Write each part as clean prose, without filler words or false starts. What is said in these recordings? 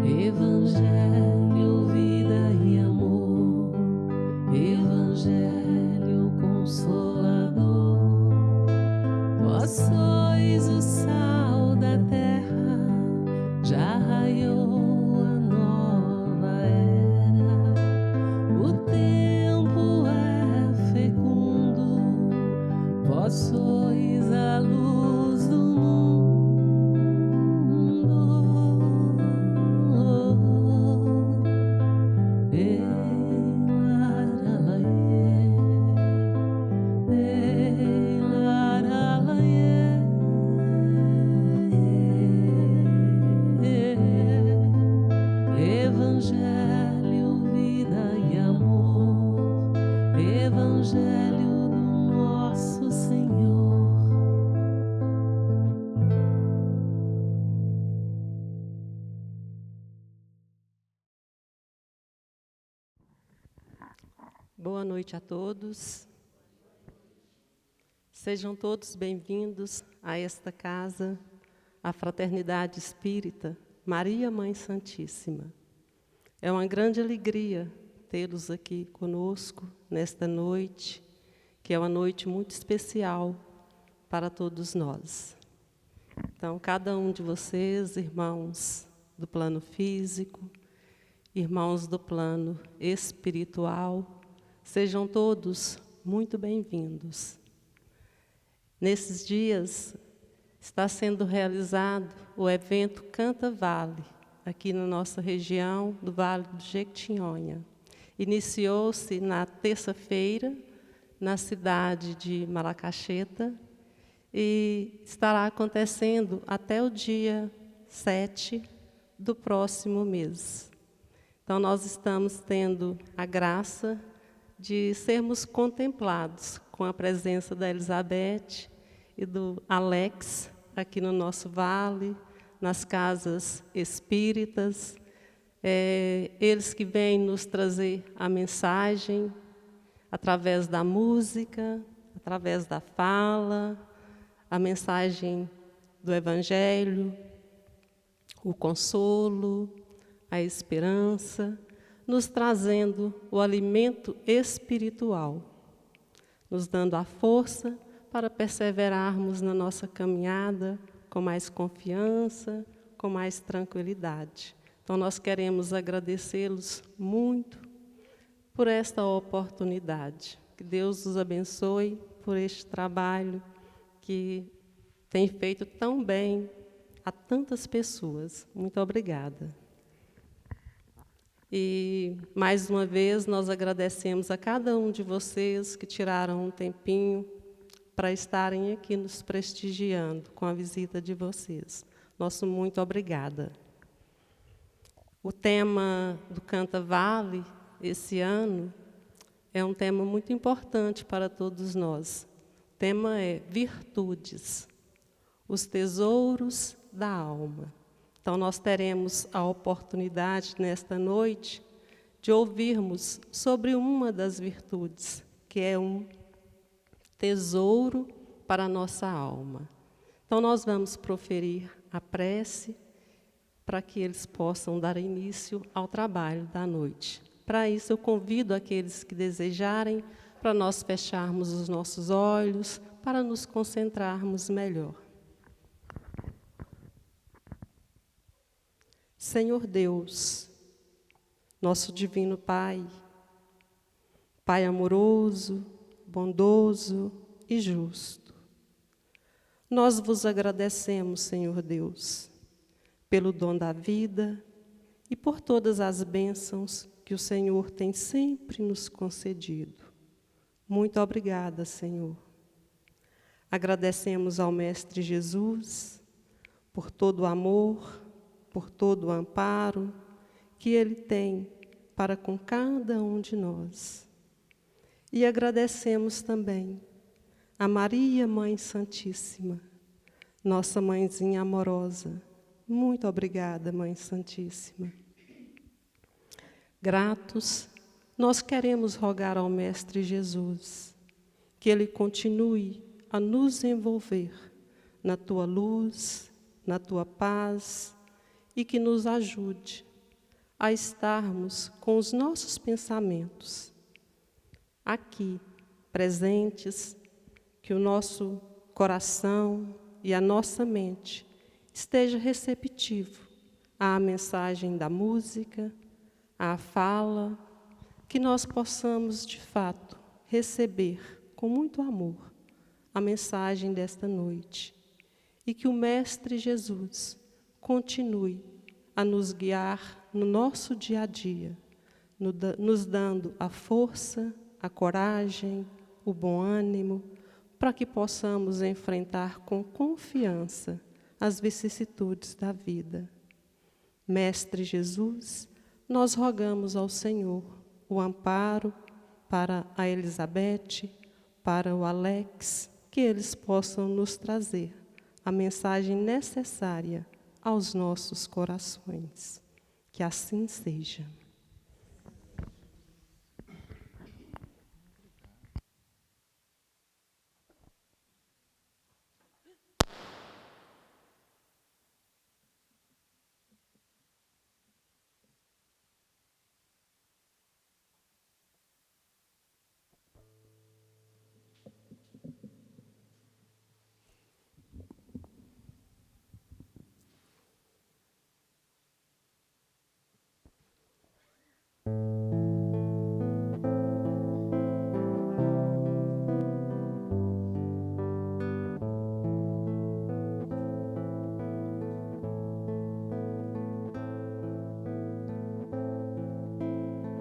Evangelho, vida e amor, Evangelho consolador. Vós sois o sal da terra, já raiou a nova era. O tempo é fecundo, vós sois a luz do mundo. Evangelho, vida e amor, Evangelho do nosso Senhor. Boa noite a todos. Sejam todos bem-vindos a esta casa, a Fraternidade Espírita Maria Mãe Santíssima. É uma grande alegria tê-los aqui conosco nesta noite, que é uma noite muito especial para todos nós. Então, cada um de vocês, irmãos do plano físico, irmãos do plano espiritual, sejam todos muito bem-vindos. Nesses dias está sendo realizado o evento Canta Vale, aqui na nossa região do Vale do Jequitinhonha. Iniciou-se na terça-feira, na cidade de Malacacheta, e estará acontecendo até o dia 7 do próximo mês. Então, nós estamos tendo a graça de sermos contemplados com a presença da Elizabeth e do Alex aqui no nosso vale, nas casas espíritas, eles que vêm nos trazer a mensagem através da música, através da fala, a mensagem do Evangelho, o consolo, a esperança, nos trazendo o alimento espiritual, nos dando a força para perseverarmos na nossa caminhada com mais confiança, com mais tranquilidade. Então, nós queremos agradecê-los muito por esta oportunidade. Que Deus os abençoe por este trabalho que tem feito tão bem a tantas pessoas. Muito obrigada. E, mais uma vez, nós agradecemos a cada um de vocês que tiraram um tempinho para estarem aqui nos prestigiando com a visita de vocês. Nosso muito obrigada. O tema do Canta Vale, esse ano, é um tema muito importante para todos nós. O tema é virtudes, os tesouros da alma. Então, nós teremos a oportunidade, nesta noite, de ouvirmos sobre uma das virtudes, que é um tesouro para a nossa alma. Então, nós vamos proferir a prece para que eles possam dar início ao trabalho da noite. Para isso, eu convido aqueles que desejarem para nós fecharmos os nossos olhos, para nos concentrarmos melhor. Senhor Deus, nosso divino Pai, Pai amoroso, bondoso e justo, Nós vos agradecemos, Senhor Deus, pelo dom da vida e por todas as bênçãos que o Senhor tem sempre nos concedido. Muito obrigada, Senhor. Agradecemos ao Mestre Jesus por todo o amor, por todo o amparo que Ele tem para com cada um de nós. E agradecemos também a Maria, Mãe Santíssima, nossa mãezinha amorosa. Muito obrigada, Mãe Santíssima. Gratos, nós queremos rogar ao Mestre Jesus que Ele continue a nos envolver na Tua luz, na Tua paz e que nos ajude a estarmos com os nossos pensamentos aqui, presentes, que o nosso coração e a nossa mente esteja receptivo à mensagem da música, à fala, que nós possamos, de fato, receber com muito amor a mensagem desta noite e que o Mestre Jesus continue a nos guiar no nosso dia a dia, nos dando a força, a coragem, o bom ânimo, para que possamos enfrentar com confiança as vicissitudes da vida. Mestre Jesus, nós rogamos ao Senhor o amparo para a Elizabeth, para o Alex, que eles possam nos trazer a mensagem necessária aos nossos corações. Que assim seja.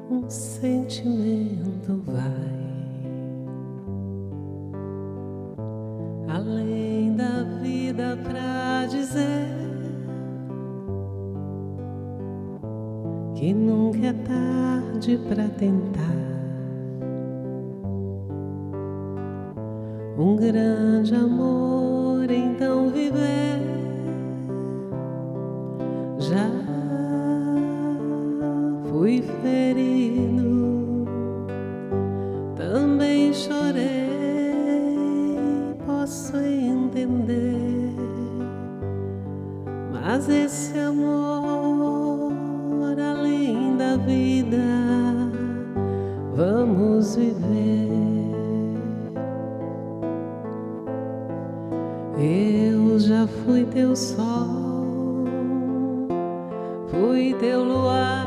Um sentimento vai além da vida pra dizer que nunca é tarde pra tentar um grande amor, então viver. Já fui ferido, também chorei, posso entender, mas esse amor além da vida, vamos viver. Eu já fui teu sol, fui teu luar,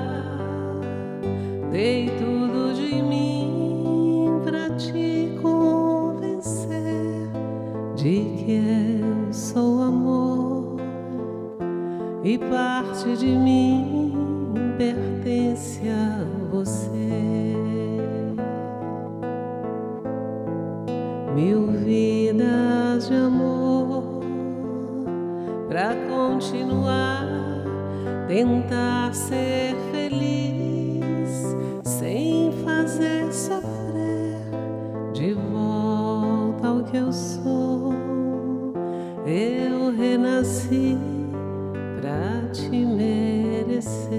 dei tudo de mim pra te convencer de que eu sou amor e parte de mim pertence a você. Mil vidas de amor pra continuar, tentar ser feliz sem fazer sofrer. De volta ao que eu sou, eu renasci pra te merecer.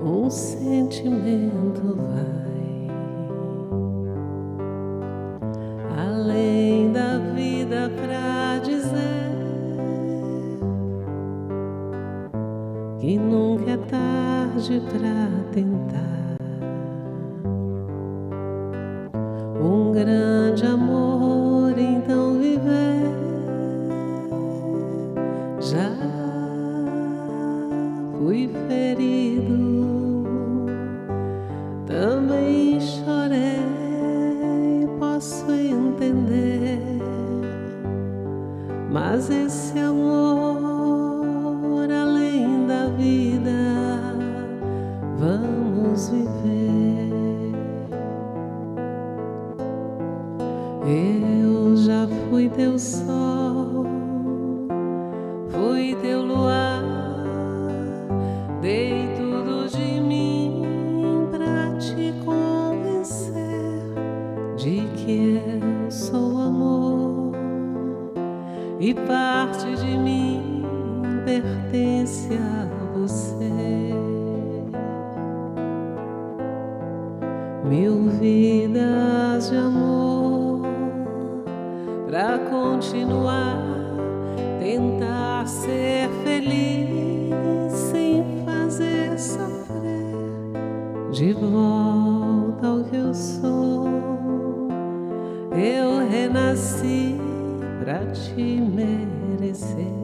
Um sentimento vai além da vida pra dizer que nunca é tarde pra tentar um grande amor, então viver. Já fui ferido, mas esse amor além da vida vamos viver. Eu já fui teu sol, fui teu luar, dei tudo de mim pra te convencer de que eu sou amor e parte de mim pertence a você. 1000 vidas de amor pra continuar, tentar ser feliz sem fazer sofrer. De volta ao que eu sou, eu renasci pra te merecer.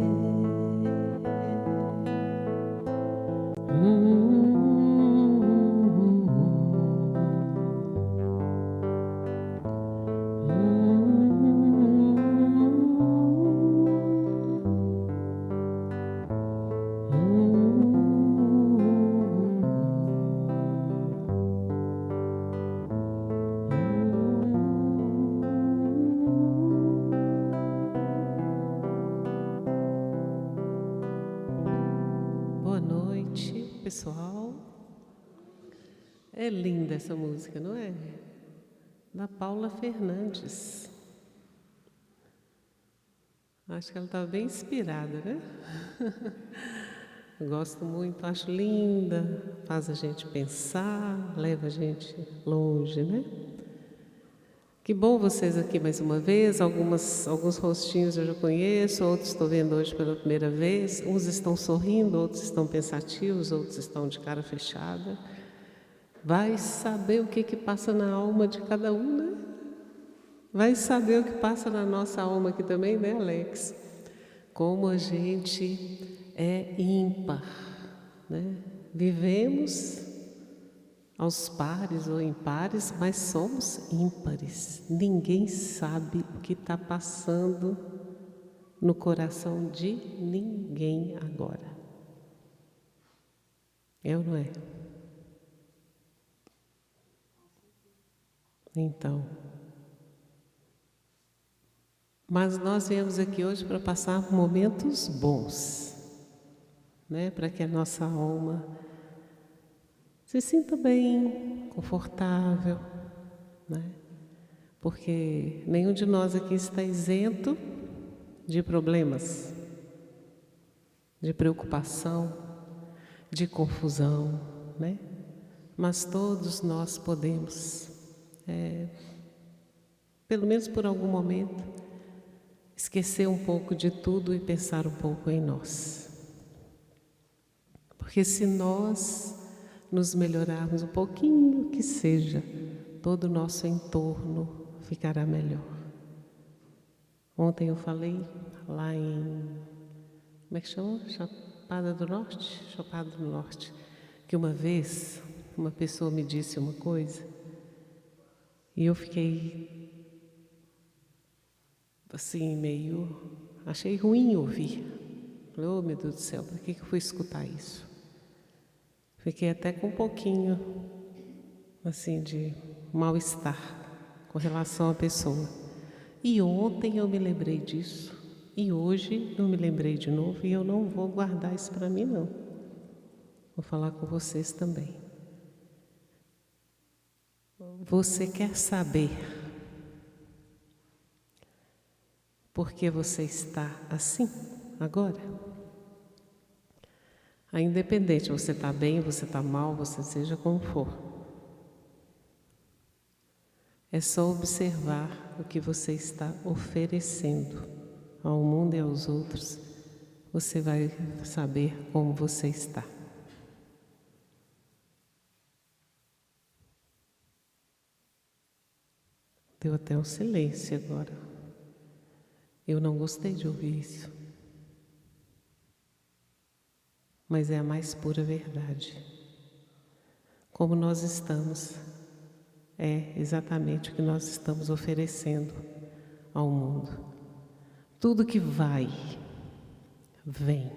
Boa noite, pessoal. É linda essa música, não é? Da Paula Fernandes. Acho que ela estava bem inspirada, né? Eu gosto muito, acho linda, faz a gente pensar, leva a gente longe, né? Que bom vocês aqui mais uma vez. Alguns rostinhos eu já conheço, outros estou vendo hoje pela primeira vez. Uns estão sorrindo, outros estão pensativos, outros estão de cara fechada. Vai saber o que passa na alma de cada um, né? Vai saber o que passa na nossa alma aqui também, né, Alex? Como a gente é ímpar, né? Vivemos aos pares ou impares, mas somos ímpares. Ninguém sabe o que está passando no coração de ninguém agora. É ou não é? Então, mas nós viemos aqui hoje para passar momentos bons, né? Para que a nossa alma se sinta bem, confortável, né? Porque nenhum de nós aqui está isento de problemas, de preocupação, de confusão, né? Mas todos nós podemos, pelo menos por algum momento, esquecer um pouco de tudo e pensar um pouco em nós. Porque se nós nos melhorarmos um pouquinho, que seja, todo o nosso entorno ficará melhor. Ontem eu falei lá em, como é que chama? Chapada do Norte, que uma vez uma pessoa me disse uma coisa e eu fiquei assim, achei ruim ouvir. Falei, oh meu Deus do céu, por que eu fui escutar isso? Fiquei até com um pouquinho, assim, de mal-estar com relação à pessoa. E ontem eu me lembrei disso, e hoje eu me lembrei de novo, e eu não vou guardar isso para mim, não. Vou falar com vocês também. Você quer saber por que você está assim agora? Independente, você está bem, você está mal, você seja como for. É só observar o que você está oferecendo ao mundo e aos outros. Você vai saber como você está. Deu até um silêncio agora. Eu não gostei de ouvir isso. Mas é a mais pura verdade. Como nós estamos, é exatamente o que nós estamos oferecendo ao mundo. Tudo que vai, vem.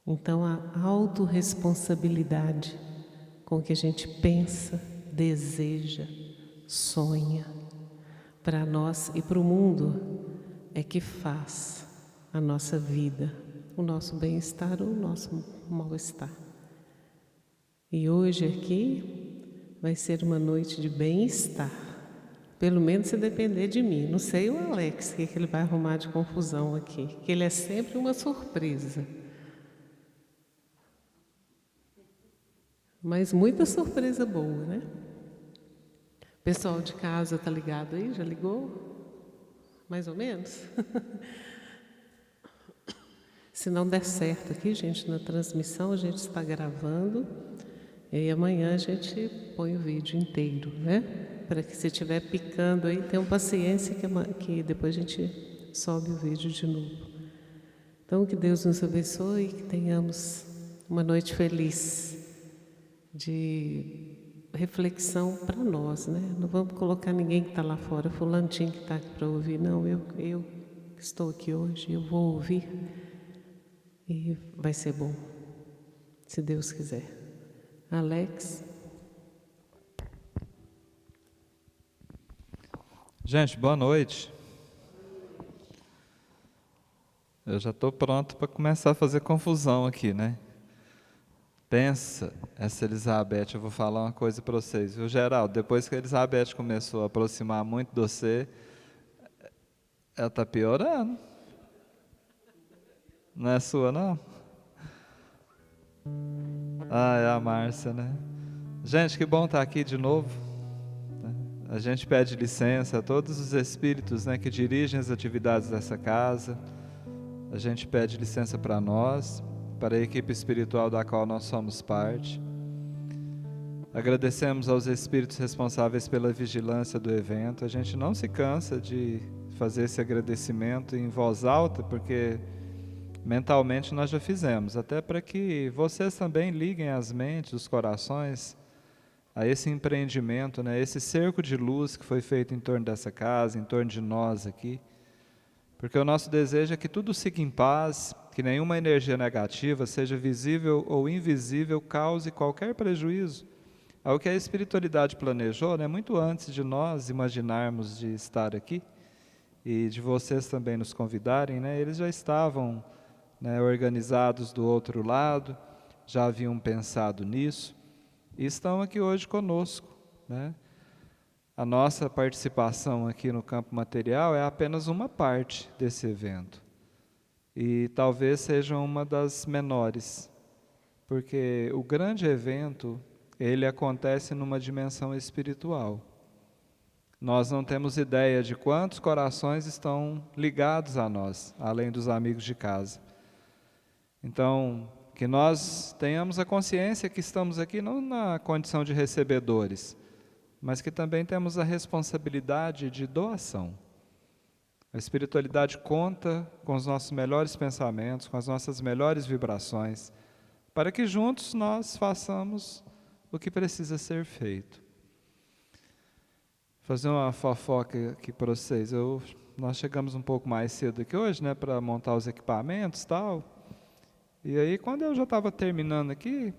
Então, a autorresponsabilidade com que a gente pensa, deseja, sonha, para nós e para o mundo, é que faz a nossa vida, o nosso bem-estar ou o nosso mal-estar. E hoje aqui vai ser uma noite de bem-estar, pelo menos se depender de mim. Não sei o Alex, o que ele vai arrumar de confusão aqui, que ele é sempre uma surpresa. Mas muita surpresa boa, né? Pessoal de casa tá ligado aí? Já ligou? Mais ou menos? Se não der certo aqui, gente, na transmissão, a gente está gravando e amanhã a gente põe o vídeo inteiro, né? Para que se estiver picando aí, tenham paciência que depois a gente sobe o vídeo de novo. Então, que Deus nos abençoe e que tenhamos uma noite feliz de reflexão para nós, né? Não vamos colocar ninguém que está lá fora, fulaninho que está aqui para ouvir, não. Eu estou aqui hoje, eu vou ouvir e vai ser bom, se Deus quiser. Alex. Gente, boa noite. Eu já estou pronto para começar a fazer confusão aqui, né? Pensa, essa Elizabeth, eu vou falar uma coisa para vocês, viu, Geraldo? Depois que a Elizabeth começou a aproximar muito de você, ela está piorando. Não é sua, não? Ah, é a Márcia, né? Gente, que bom estar aqui de novo. A gente pede licença a todos os espíritos, né, que dirigem as atividades dessa casa. A gente pede licença para nós, para a equipe espiritual da qual nós somos parte. Agradecemos aos espíritos responsáveis pela vigilância do evento. A gente não se cansa de fazer esse agradecimento em voz alta, porque mentalmente nós já fizemos, até para que vocês também liguem as mentes, os corações, a esse empreendimento, né, esse cerco de luz que foi feito em torno dessa casa, em torno de nós aqui. Porque o nosso desejo é que tudo siga em paz, que nenhuma energia negativa, seja visível ou invisível, cause qualquer prejuízo ao que a espiritualidade planejou, né, muito antes de nós imaginarmos de estar aqui e de vocês também nos convidarem, né, eles já estavam, né, organizados do outro lado, já haviam pensado nisso e estão aqui hoje conosco, né? A nossa participação aqui no campo material é apenas uma parte desse evento. E talvez seja uma das menores, porque o grande evento, ele acontece numa dimensão espiritual. Nós não temos ideia de quantos corações estão ligados a nós, além dos amigos de casa. Então, que nós tenhamos a consciência que estamos aqui não na condição de recebedores, mas que também temos a responsabilidade de doação. A espiritualidade conta com os nossos melhores pensamentos, com as nossas melhores vibrações, para que juntos nós façamos o que precisa ser feito. Vou fazer uma fofoca aqui para vocês. Nós chegamos um pouco mais cedo aqui hoje, né, para montar os equipamentos e tal. E aí, quando eu já estava terminando aqui,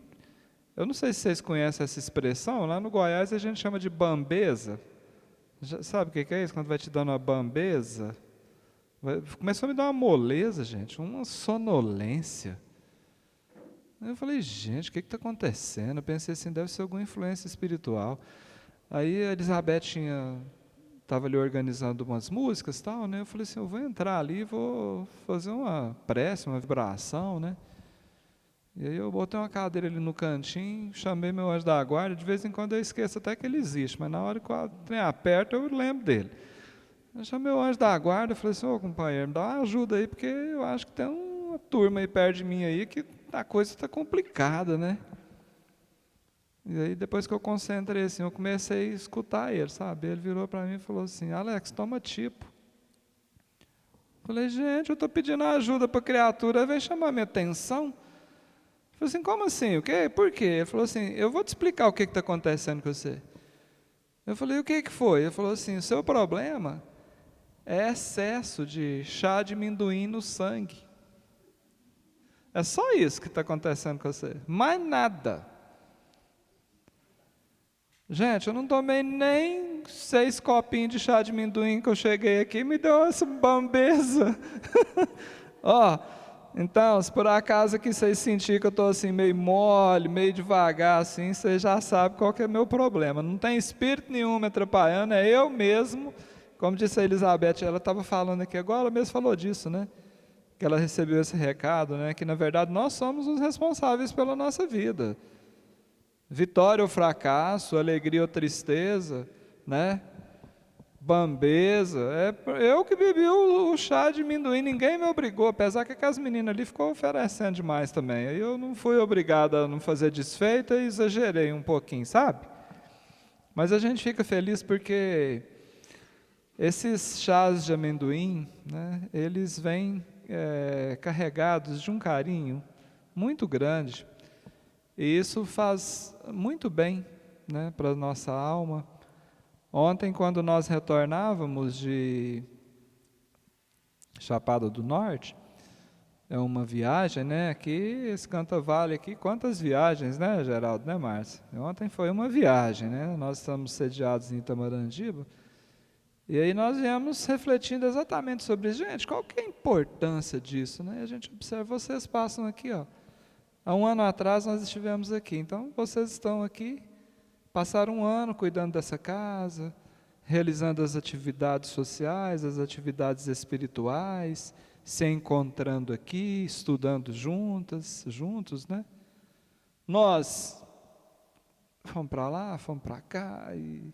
eu não sei se vocês conhecem essa expressão, lá no Goiás a gente chama de bambeza. Já, sabe o que é isso? Quando vai te dando uma bambeza, começou a me dar uma moleza, gente, uma sonolência. Eu falei, gente, o que está acontecendo? Eu pensei assim, deve ser alguma influência espiritual. Aí a Elizabeth estava ali organizando umas músicas e tal, né? Eu falei assim, eu vou entrar ali e vou fazer uma prece, uma vibração, né? E aí eu botei uma cadeira ali no cantinho, chamei meu anjo da guarda, de vez em quando eu esqueço até que ele existe, mas na hora que o trem aperta eu lembro dele. Eu chamei o anjo da guarda e falei assim, ô companheiro, me dá uma ajuda aí, porque eu acho que tem uma turma aí perto de mim aí que a coisa está complicada, né? E aí depois que eu concentrei assim, eu comecei a escutar ele, sabe? Ele virou para mim e falou assim, Alex, toma tipo. Falei, gente, eu estou pedindo ajuda para a criatura, vem chamar minha atenção. Eu falei assim, como assim? O quê? Por quê? Ele falou assim, eu vou te explicar o que está acontecendo com você. Eu falei, o que foi? Ele falou assim, o seu problema é excesso de chá de amendoim no sangue. É só isso que está acontecendo com você, mais nada. Gente, eu não tomei nem 6 copinhos de chá de amendoim que eu cheguei aqui, me deu essa bambeza. Ó, então, se por acaso aqui vocês sentirem que eu estou assim meio mole, meio devagar assim, vocês já sabem qual que é o meu problema. Não tem espírito nenhum me atrapalhando, é eu mesmo. Como disse a Elizabeth, ela estava falando aqui agora, ela mesmo falou disso, né? Que ela recebeu esse recado, né? Que na verdade nós somos os responsáveis pela nossa vida. Vitória ou fracasso, alegria ou tristeza, né? Bambeza, eu que bebi o chá de amendoim, ninguém me obrigou, apesar que as meninas ali ficou oferecendo demais também. Aí eu não fui obrigado a não fazer desfeita e exagerei um pouquinho, sabe? Mas a gente fica feliz porque esses chás de amendoim, né, eles vêm carregados de um carinho muito grande. E isso faz muito bem, né, para a nossa alma. Ontem, quando nós retornávamos de Chapada do Norte, é uma viagem, né? Aqui, esse Canta-Vale aqui, quantas viagens, né, Geraldo, né, Márcia? Ontem foi uma viagem, né? Nós estamos sediados em Itamarandiba. E aí nós viemos refletindo exatamente sobre, gente, qual que é a importância disso, né? A gente observa, vocês passam aqui, ó. Há um ano atrás nós estivemos aqui, então vocês estão aqui, passaram um ano cuidando dessa casa, realizando as atividades sociais, as atividades espirituais, se encontrando aqui, estudando juntos, né? Nós fomos para lá, fomos para cá, e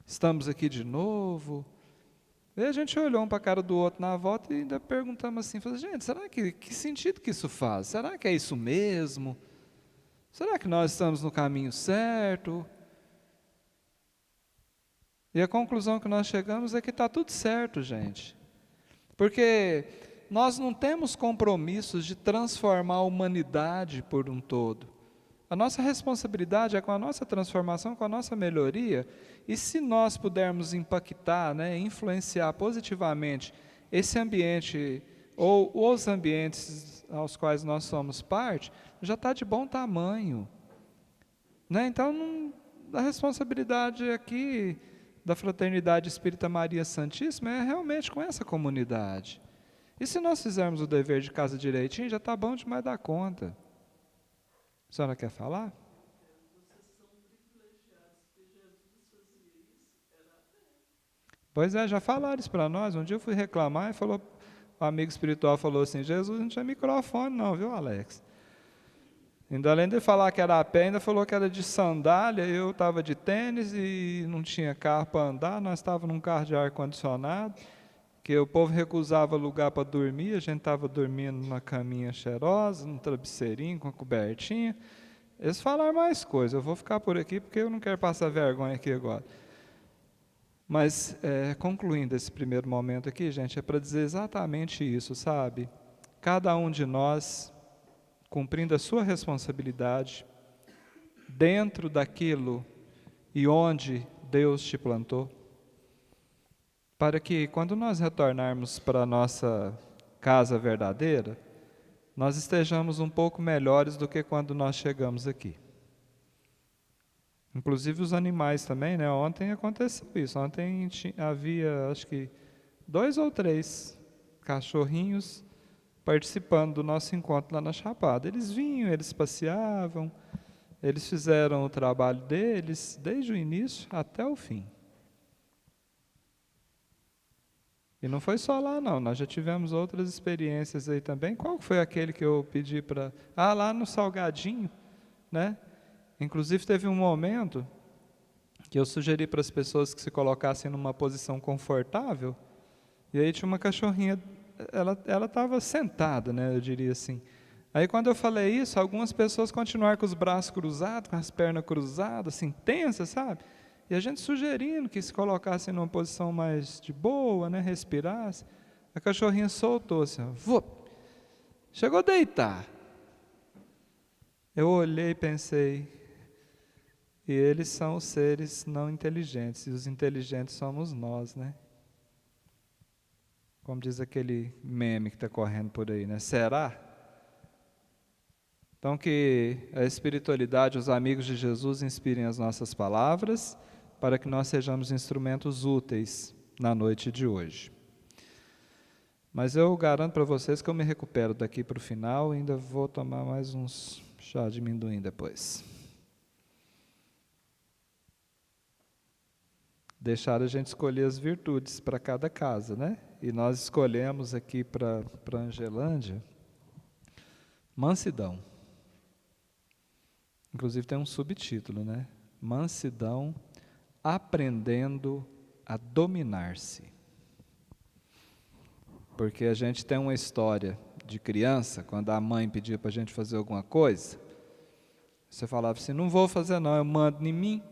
estamos aqui de novo. E a gente olhou um para a cara do outro na volta e ainda perguntamos assim, gente, será que sentido que isso faz? Será que é isso mesmo? Será que nós estamos no caminho certo? E a conclusão que nós chegamos é que está tudo certo, gente. Porque nós não temos compromissos de transformar a humanidade por um todo. A nossa responsabilidade é com a nossa transformação, com a nossa melhoria. E se nós pudermos impactar, né, influenciar positivamente esse ambiente ou os ambientes aos quais nós somos parte, já está de bom tamanho. Né? Então, a responsabilidade aqui da Fraternidade Espírita Maria Santíssima é realmente com essa comunidade. E se nós fizermos o dever de casa direitinho, já está bom demais dar conta. A senhora quer falar? Pois é, já falaram isso para nós. Um dia eu fui reclamar e falou, o amigo espiritual falou assim, Jesus não tinha microfone não, viu, Alex? Ainda além de falar que era a pé, ainda falou que era de sandália, eu estava de tênis e não tinha carro para andar, nós estávamos num carro de ar-condicionado, que o povo recusava lugar para dormir, a gente estava dormindo numa caminha cheirosa, num travesseirinho, com a cobertinha. Eles falaram mais coisas, eu vou ficar por aqui porque eu não quero passar vergonha aqui agora. Mas, concluindo esse primeiro momento aqui, gente, é para dizer exatamente isso, sabe? Cada um de nós, cumprindo a sua responsabilidade, dentro daquilo e onde Deus te plantou, para que quando nós retornarmos para a nossa casa verdadeira, nós estejamos um pouco melhores do que quando nós chegamos aqui. Inclusive os animais também, né? Ontem aconteceu isso. Ontem havia, acho que, 2 ou 3 cachorrinhos participando do nosso encontro lá na Chapada. Eles vinham, eles passeavam, eles fizeram o trabalho deles desde o início até o fim. E não foi só lá não, nós já tivemos outras experiências aí também. Qual foi aquele que eu pedi para... lá no Salgadinho, né? Inclusive teve um momento que eu sugeri para as pessoas que se colocassem numa posição confortável, e aí tinha uma cachorrinha, ela estava sentada, né, eu diria assim. Aí quando eu falei isso, algumas pessoas continuaram com os braços cruzados, com as pernas cruzadas, assim, tensas, sabe? E a gente sugerindo que se colocassem numa posição mais de boa, né, respirasse. A cachorrinha soltou assim, chegou a deitar. Eu olhei e pensei, e eles são os seres não inteligentes, e os inteligentes somos nós, né? Como diz aquele meme que está correndo por aí, né? Será? Então, que a espiritualidade, os amigos de Jesus inspirem as nossas palavras, para que nós sejamos instrumentos úteis na noite de hoje. Mas eu garanto para vocês que eu me recupero daqui para o final e ainda vou tomar mais uns chá de amendoim depois. Deixaram a gente escolher as virtudes para cada casa, né? E nós escolhemos aqui para Angelândia mansidão. Inclusive tem um subtítulo, né? Mansidão aprendendo a dominar-se. Porque a gente tem uma história de criança, quando a mãe pedia para a gente fazer alguma coisa, você falava assim, não vou fazer não, eu mando em mim.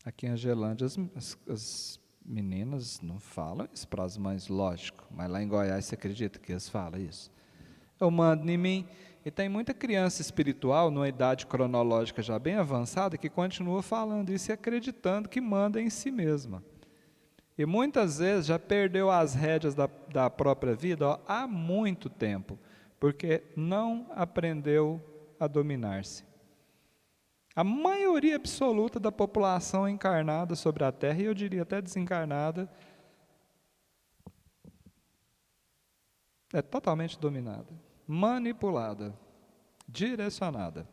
Aqui em Angelândia, as meninas não falam isso para as mães, lógico, mas lá em Goiás você acredita que eles falam isso? Eu mando em mim. E tem muita criança espiritual, numa idade cronológica já bem avançada, que continua falando isso e acreditando que manda em si mesma. E muitas vezes já perdeu as rédeas da própria vida há muito tempo, porque não aprendeu a dominar-se. A maioria absoluta da população encarnada sobre a Terra, e eu diria até desencarnada, é totalmente dominada, manipulada, direcionada,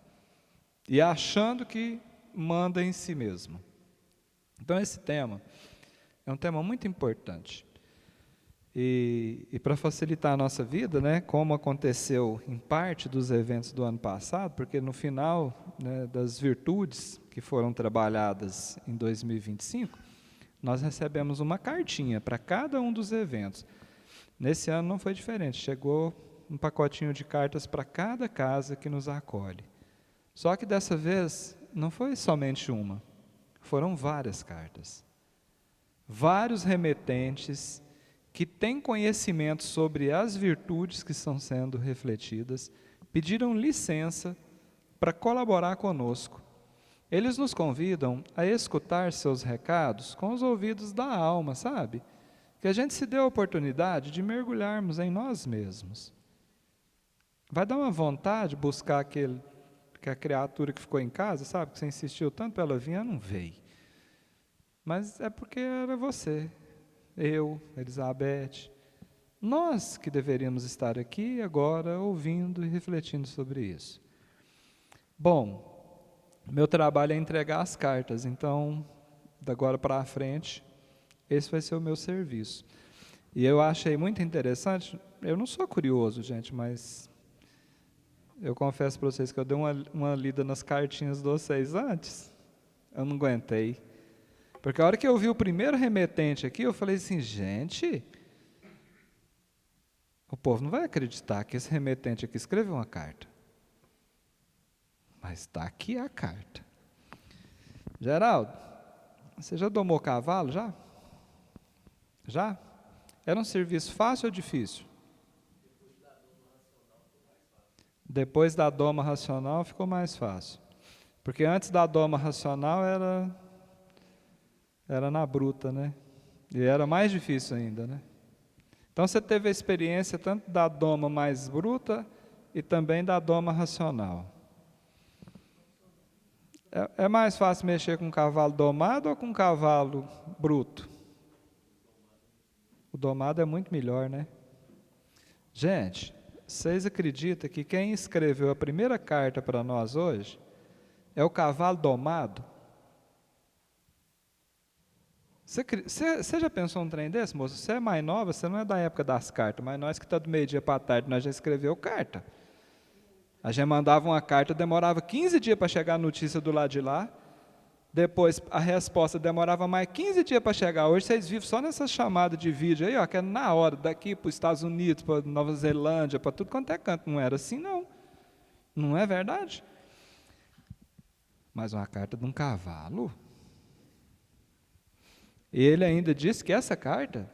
e achando que manda em si mesmo. Então esse tema é um tema muito importante. E para facilitar a nossa vida, né, como aconteceu em parte dos eventos do ano passado, porque no final, né, das virtudes que foram trabalhadas em 2025, nós recebemos uma cartinha para cada um dos eventos. Nesse ano não foi diferente, chegou um pacotinho de cartas para cada casa que nos acolhe. Só que dessa vez não foi somente uma, foram várias cartas. Vários remetentes que têm conhecimento sobre as virtudes que estão sendo refletidas, pediram licença para colaborar conosco. Eles nos convidam a escutar seus recados com os ouvidos da alma, sabe? Que a gente se dê a oportunidade de mergulharmos em nós mesmos. Vai dar uma vontade de buscar que a criatura que ficou em casa, sabe? Que você insistiu tanto para ela vir, ela não veio. Mas é porque era você. Eu, Elizabeth, nós que deveríamos estar aqui agora ouvindo e refletindo sobre isso. Bom, meu trabalho é entregar as cartas, então, da agora para frente, esse vai ser o meu serviço. E eu achei muito interessante, eu não sou curioso, gente, mas eu confesso para vocês que eu dei uma lida nas cartinhas de vocês antes, eu não aguentei. Porque a hora que eu vi o primeiro remetente aqui, eu falei assim, gente, o povo não vai acreditar que esse remetente aqui escreveu uma carta. Mas está aqui a carta. Geraldo, você já domou cavalo, já? Já? Era um serviço fácil ou difícil? Depois da doma racional ficou mais fácil. Porque antes da doma racional era na bruta, né? E era mais difícil ainda, né? Então você teve a experiência tanto da doma mais bruta e também da doma racional. É mais fácil mexer com um cavalo domado ou com um cavalo bruto? O domado é muito melhor, né? Gente, vocês acreditam que quem escreveu a primeira carta para nós hoje é o cavalo domado? Você já pensou um trem desse, moço? Você é mais nova, você não é da época das cartas, mas nós que estamos do meio-dia para a tarde, nós já escreveu carta. A gente mandava uma carta, demorava 15 dias para chegar a notícia do lado de lá, depois a resposta demorava mais 15 dias para chegar. Hoje vocês vivem só nessa chamada de vídeo aí, ó, que é na hora, daqui para os Estados Unidos, para Nova Zelândia, para tudo quanto é canto. Não era assim, não. Não é verdade? Mas uma carta de um cavalo. Ele ainda diz que essa carta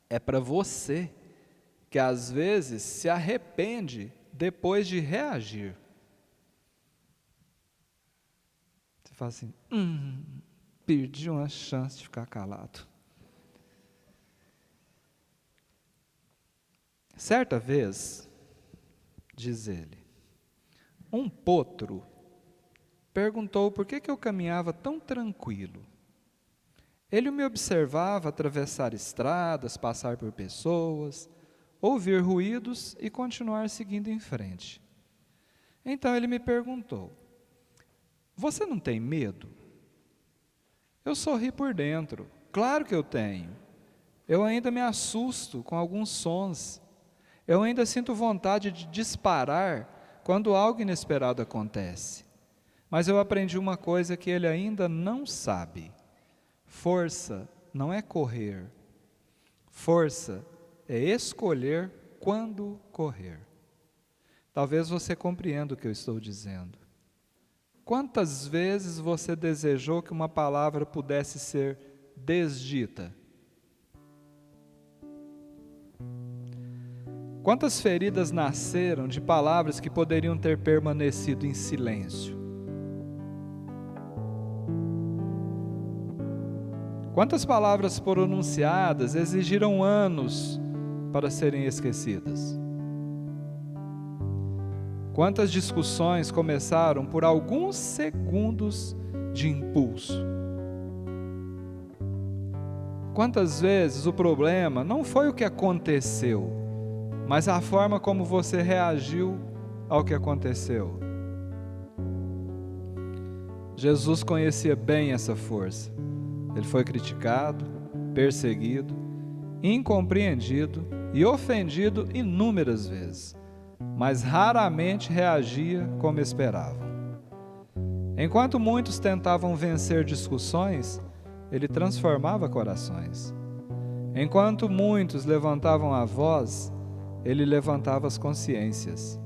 é para você, que às vezes se arrepende depois de reagir. Você fala assim, Perdi uma chance de ficar calado. Certa vez, diz ele, um potro perguntou por que eu caminhava tão tranquilo. Ele me observava atravessar estradas, passar por pessoas, ouvir ruídos e continuar seguindo em frente. Então ele me perguntou, você não tem medo? Eu sorri por dentro, claro que eu tenho. Eu ainda me assusto com alguns sons. Eu ainda sinto vontade de disparar quando algo inesperado acontece. Mas eu aprendi uma coisa que ele ainda não sabe. Força não é correr. Força é escolher quando correr. Talvez você compreenda o que eu estou dizendo. Quantas vezes você desejou que uma palavra pudesse ser desdita? Quantas feridas nasceram de palavras que poderiam ter permanecido em silêncio? Quantas palavras pronunciadas exigiram anos para serem esquecidas? Quantas discussões começaram por alguns segundos de impulso? Quantas vezes o problema não foi o que aconteceu, mas a forma como você reagiu ao que aconteceu? Jesus conhecia bem essa força. Ele foi criticado, perseguido, incompreendido e ofendido inúmeras vezes, mas raramente reagia como esperavam. Enquanto muitos tentavam vencer discussões, ele transformava corações. Enquanto muitos levantavam a voz, ele levantava as consciências.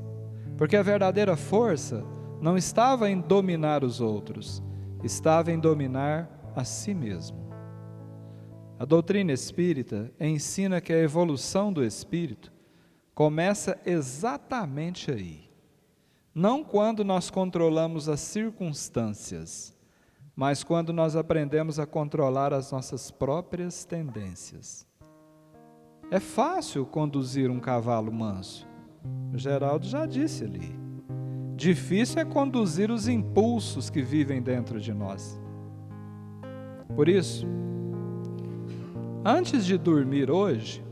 Porque a verdadeira força não estava em dominar os outros, estava em dominar a si mesmo. A doutrina espírita ensina que a evolução do espírito começa exatamente aí. Não quando nós controlamos as circunstâncias, mas quando nós aprendemos a controlar as nossas próprias tendências. É fácil conduzir um cavalo manso. O Geraldo já disse ali. Difícil é conduzir os impulsos que vivem dentro de nós. Por isso, antes de dormir hoje,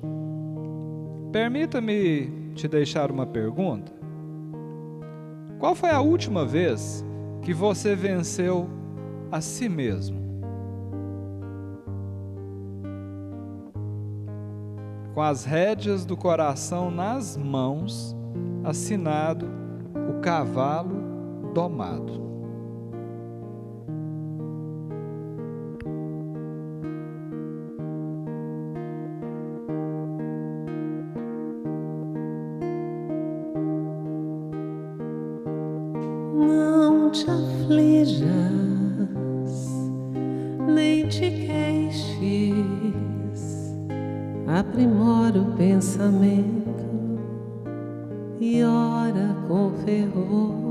permita-me te deixar uma pergunta. Qual foi a última vez que você venceu a si mesmo? Com as rédeas do coração nas mãos, assinado o cavalo domado. Não te aflijas, nem te queixes, aprimora o pensamento e ora com fervor.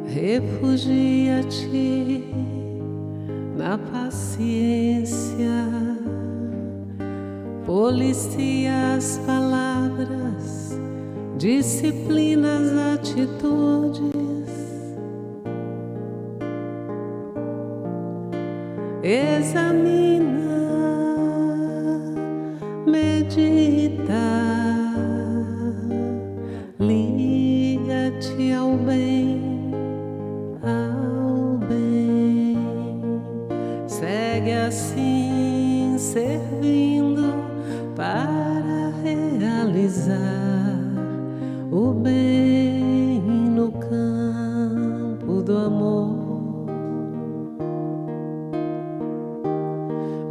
Refugia-te na paciência, policia as palavras, disciplina as atitudes, examina, medita, liga-te ao bem, segue assim servindo para realizar o bem no campo do amor.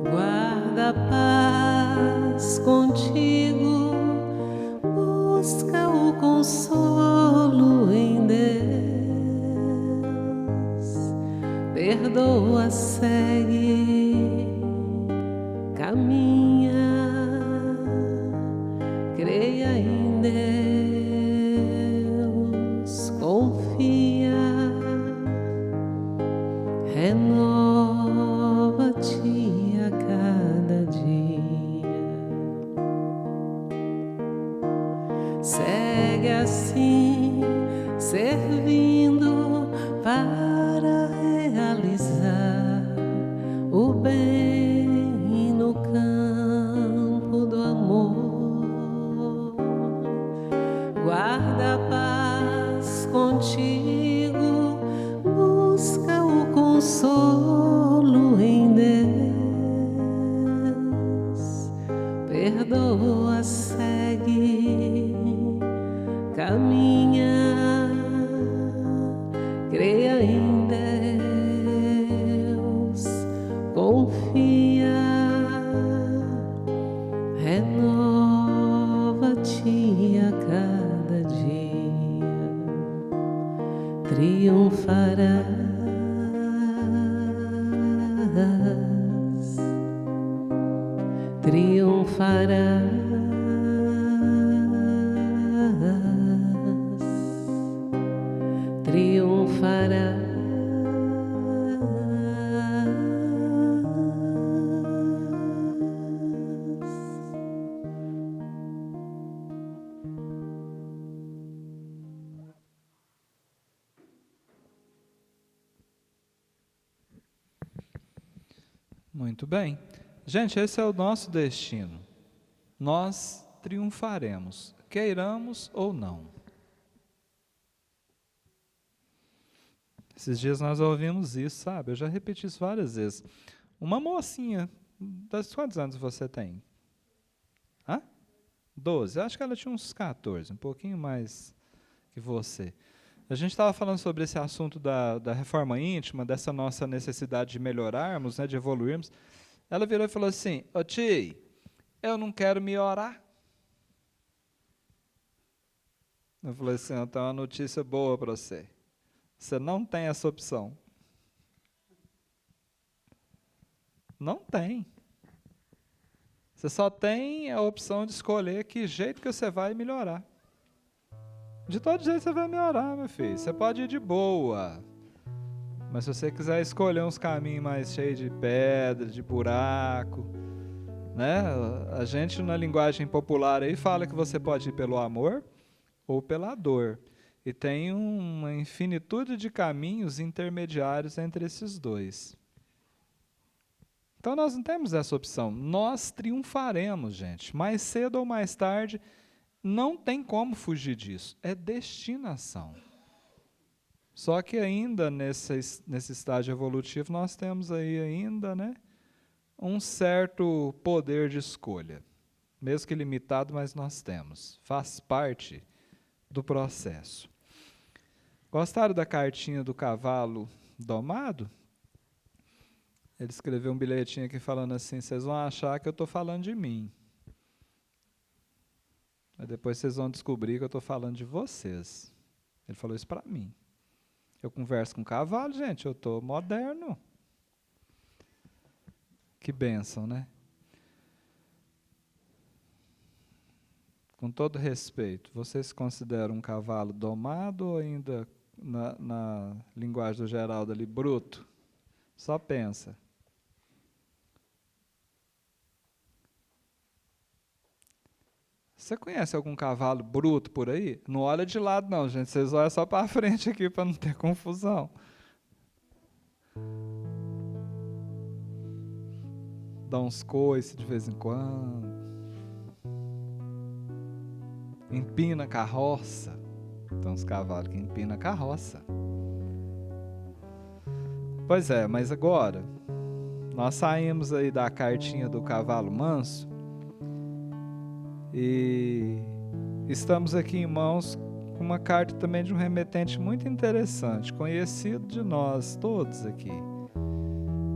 Guarda a paz contigo, busca o consolo em Deus, perdoa, segue, caminha, creia em Deus, confia, renova-te a cada dia. Segue assim, servindo para realizar o bem no campo do amor. Guarda a paz contigo, busca o consolo em Deus, perdoa, segue, caminha, creia em Deus, confia, renova-te a cada dia, triunfarás, triunfarás, triunfarás. Muito bem. Gente, esse é o nosso destino. Nós triunfaremos, queiramos ou não. Esses dias nós ouvimos isso, sabe? Eu já repeti isso várias vezes. Uma mocinha, quantos anos você tem? 12. Eu acho que ela tinha uns 14, um pouquinho mais que você. A gente estava falando sobre esse assunto da reforma íntima, dessa nossa necessidade de melhorarmos, né, de evoluirmos. Ela virou e falou assim: ô tio, eu não quero me orar. Eu falei assim: eu tenho uma notícia boa para você. Você não tem essa opção. Não tem. Você só tem a opção de escolher que jeito que você vai melhorar. De todo jeito você vai melhorar, meu filho. Você pode ir de boa. Mas se você quiser escolher uns caminhos mais cheios de pedra, de buraco, né? A gente, na linguagem popular aí, fala que você pode ir pelo amor ou pela dor. E tem uma infinitude de caminhos intermediários entre esses dois. Então nós não temos essa opção. Nós triunfaremos, gente. Mais cedo ou mais tarde, não tem como fugir disso. É destinação. Só que ainda nesse estágio evolutivo nós temos aí ainda, né, um certo poder de escolha. Mesmo que limitado, mas nós temos. Faz parte do processo. Gostaram da cartinha do cavalo domado? Ele escreveu um bilhetinho aqui falando assim: vocês vão achar que eu estou falando de mim. Mas depois vocês vão descobrir que eu estou falando de vocês. Ele falou isso para mim. Eu converso com cavalo, gente, eu estou moderno. Que bênção, né? Com todo respeito, vocês se consideram um cavalo domado ou ainda, na linguagem do Geraldo ali, bruto? Só pensa. Você conhece algum cavalo bruto por aí? Não olha de lado não, gente. Vocês olham só para frente aqui para não ter confusão. Dá uns coices de vez em quando. Empina carroça. Tem uns cavalos que empina carroça. Pois é, mas agora, nós saímos aí da cartinha do cavalo manso e estamos aqui em mãos com uma carta também de um remetente muito interessante, conhecido de nós todos aqui.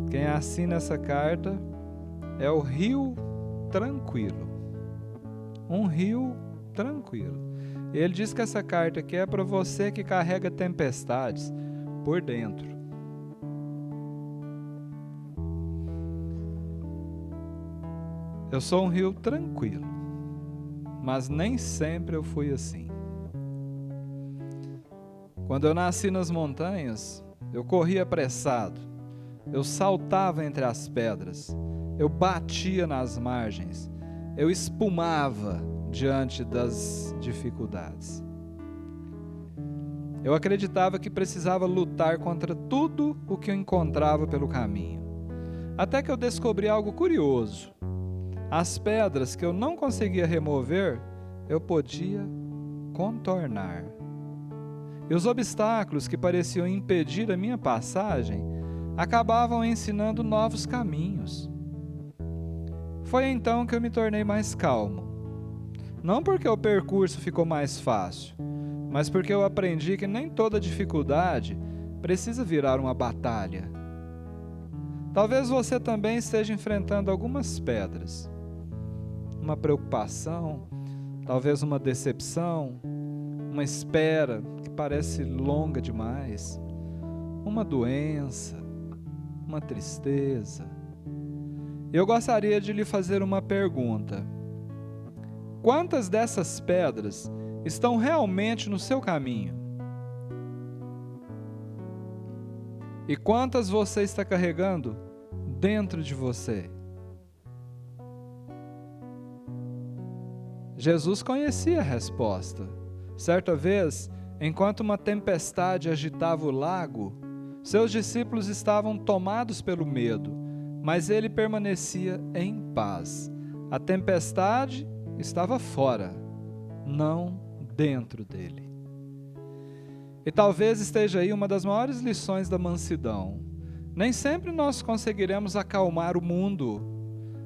Quem assina essa carta é o Rio Tranquilo. Um rio tranquilo. Ele diz que essa carta aqui é para você que carrega tempestades por dentro. Eu sou um rio tranquilo, mas nem sempre eu fui assim. Quando eu nasci nas montanhas, eu corria apressado, eu saltava entre as pedras, eu batia nas margens, eu espumava diante das dificuldades. Eu acreditava que precisava lutar contra tudo o que eu encontrava pelo caminho. Até que eu descobri algo curioso. As pedras que eu não conseguia remover, eu podia contornar. E os obstáculos que pareciam impedir a minha passagem acabavam ensinando novos caminhos. Foi então que eu me tornei mais calmo. Não porque o percurso ficou mais fácil, mas porque eu aprendi que nem toda dificuldade precisa virar uma batalha. Talvez você também esteja enfrentando algumas pedras. Uma preocupação, talvez uma decepção, uma espera que parece longa demais, uma doença, uma tristeza. Eu gostaria de lhe fazer uma pergunta. Quantas dessas pedras estão realmente no seu caminho? E quantas você está carregando dentro de você? Jesus conhecia a resposta. Certa vez, enquanto uma tempestade agitava o lago, seus discípulos estavam tomados pelo medo, mas ele permanecia em paz. A tempestade estava fora, não dentro dele. E talvez esteja aí uma das maiores lições da mansidão. Nem sempre nós conseguiremos acalmar o mundo,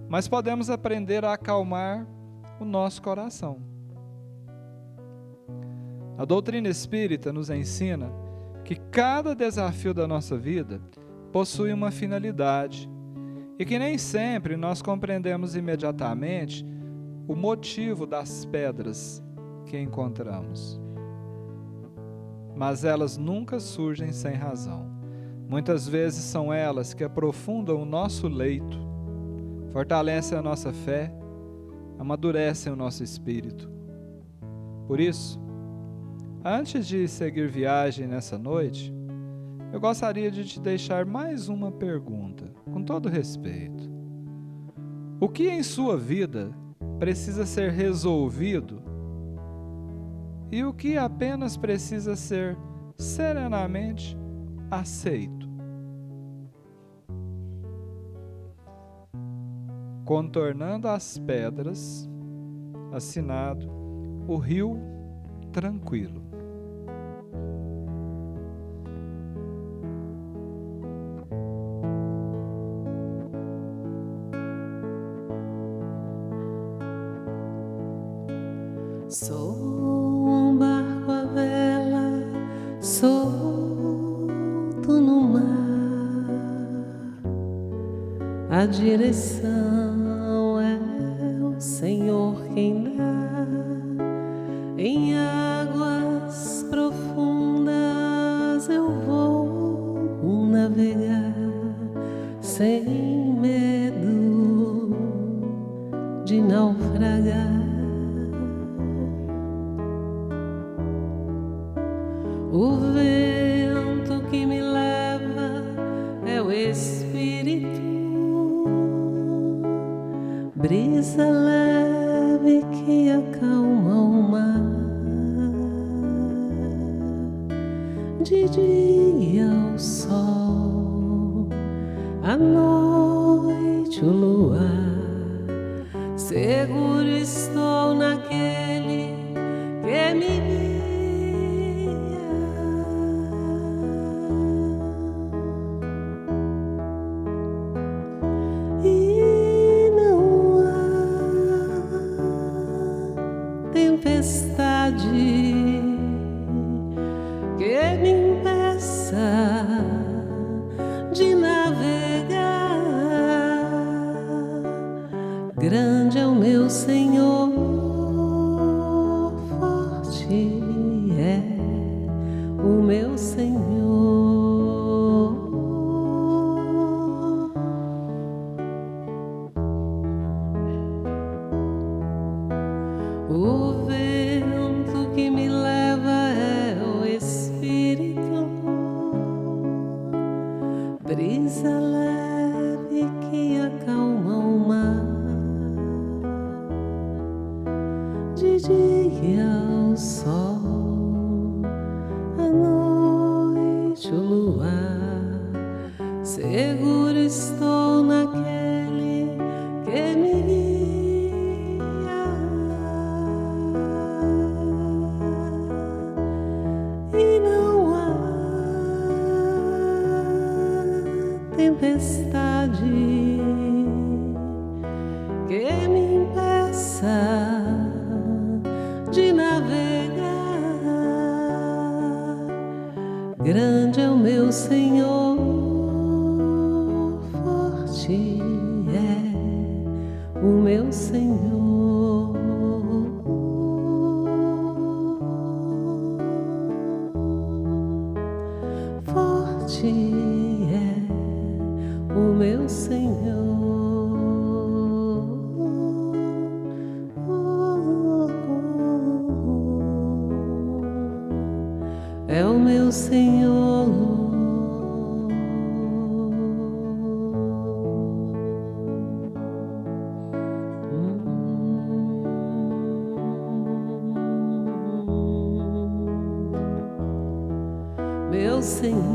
mas podemos aprender a acalmar o nosso coração. A doutrina espírita nos ensina que cada desafio da nossa vida possui uma finalidade e que nem sempre nós compreendemos imediatamente o motivo das pedras que encontramos. Mas elas nunca surgem sem razão. Muitas vezes são elas que aprofundam o nosso leito, fortalecem a nossa fé, amadurecem o nosso espírito. Por isso, antes de seguir viagem nessa noite, eu gostaria de te deixar mais uma pergunta, com todo respeito. O que em sua vida precisa ser resolvido e o que apenas precisa ser serenamente aceito? Contornando as pedras, assinado O Rio Tranquilo. Sou um barco à vela, solto no mar. A direção é o Senhor quem dá. Em águas profundas eu vou navegar sem medo de naufragar. O vento que me leva é o Espírito, brisa leve que acalma o mar. De dia o sol, à noite o luar. Seguro estou naquele que me guia. Tempestade que me impeça de navegar. Grande é o meu Senhor, forte é o meu Senhor. O vento que me leva é o Espírito, brisa leve estou naquele que me guia, e não há tempestade que me impeça de navegar. Grande é o meu Senhor, forte é o meu Senhor. Forte é o meu Senhor. É o meu Senhor. Meu Senhor.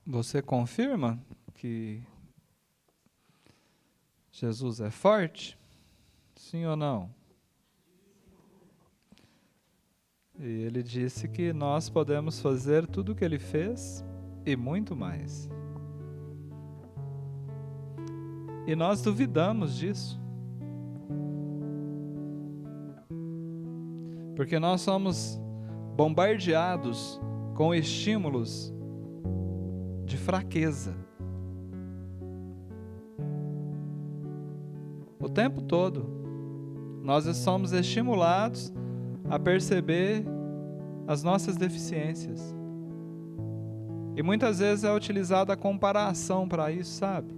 Você confirma que Jesus é forte? Sim ou não? E ele disse que nós podemos fazer tudo o que ele fez e muito mais. E nós duvidamos disso. Porque nós somos bombardeados com estímulos de fraqueza. O tempo todo, nós somos estimulados a perceber as nossas deficiências. E muitas vezes é utilizada a comparação para isso, sabe?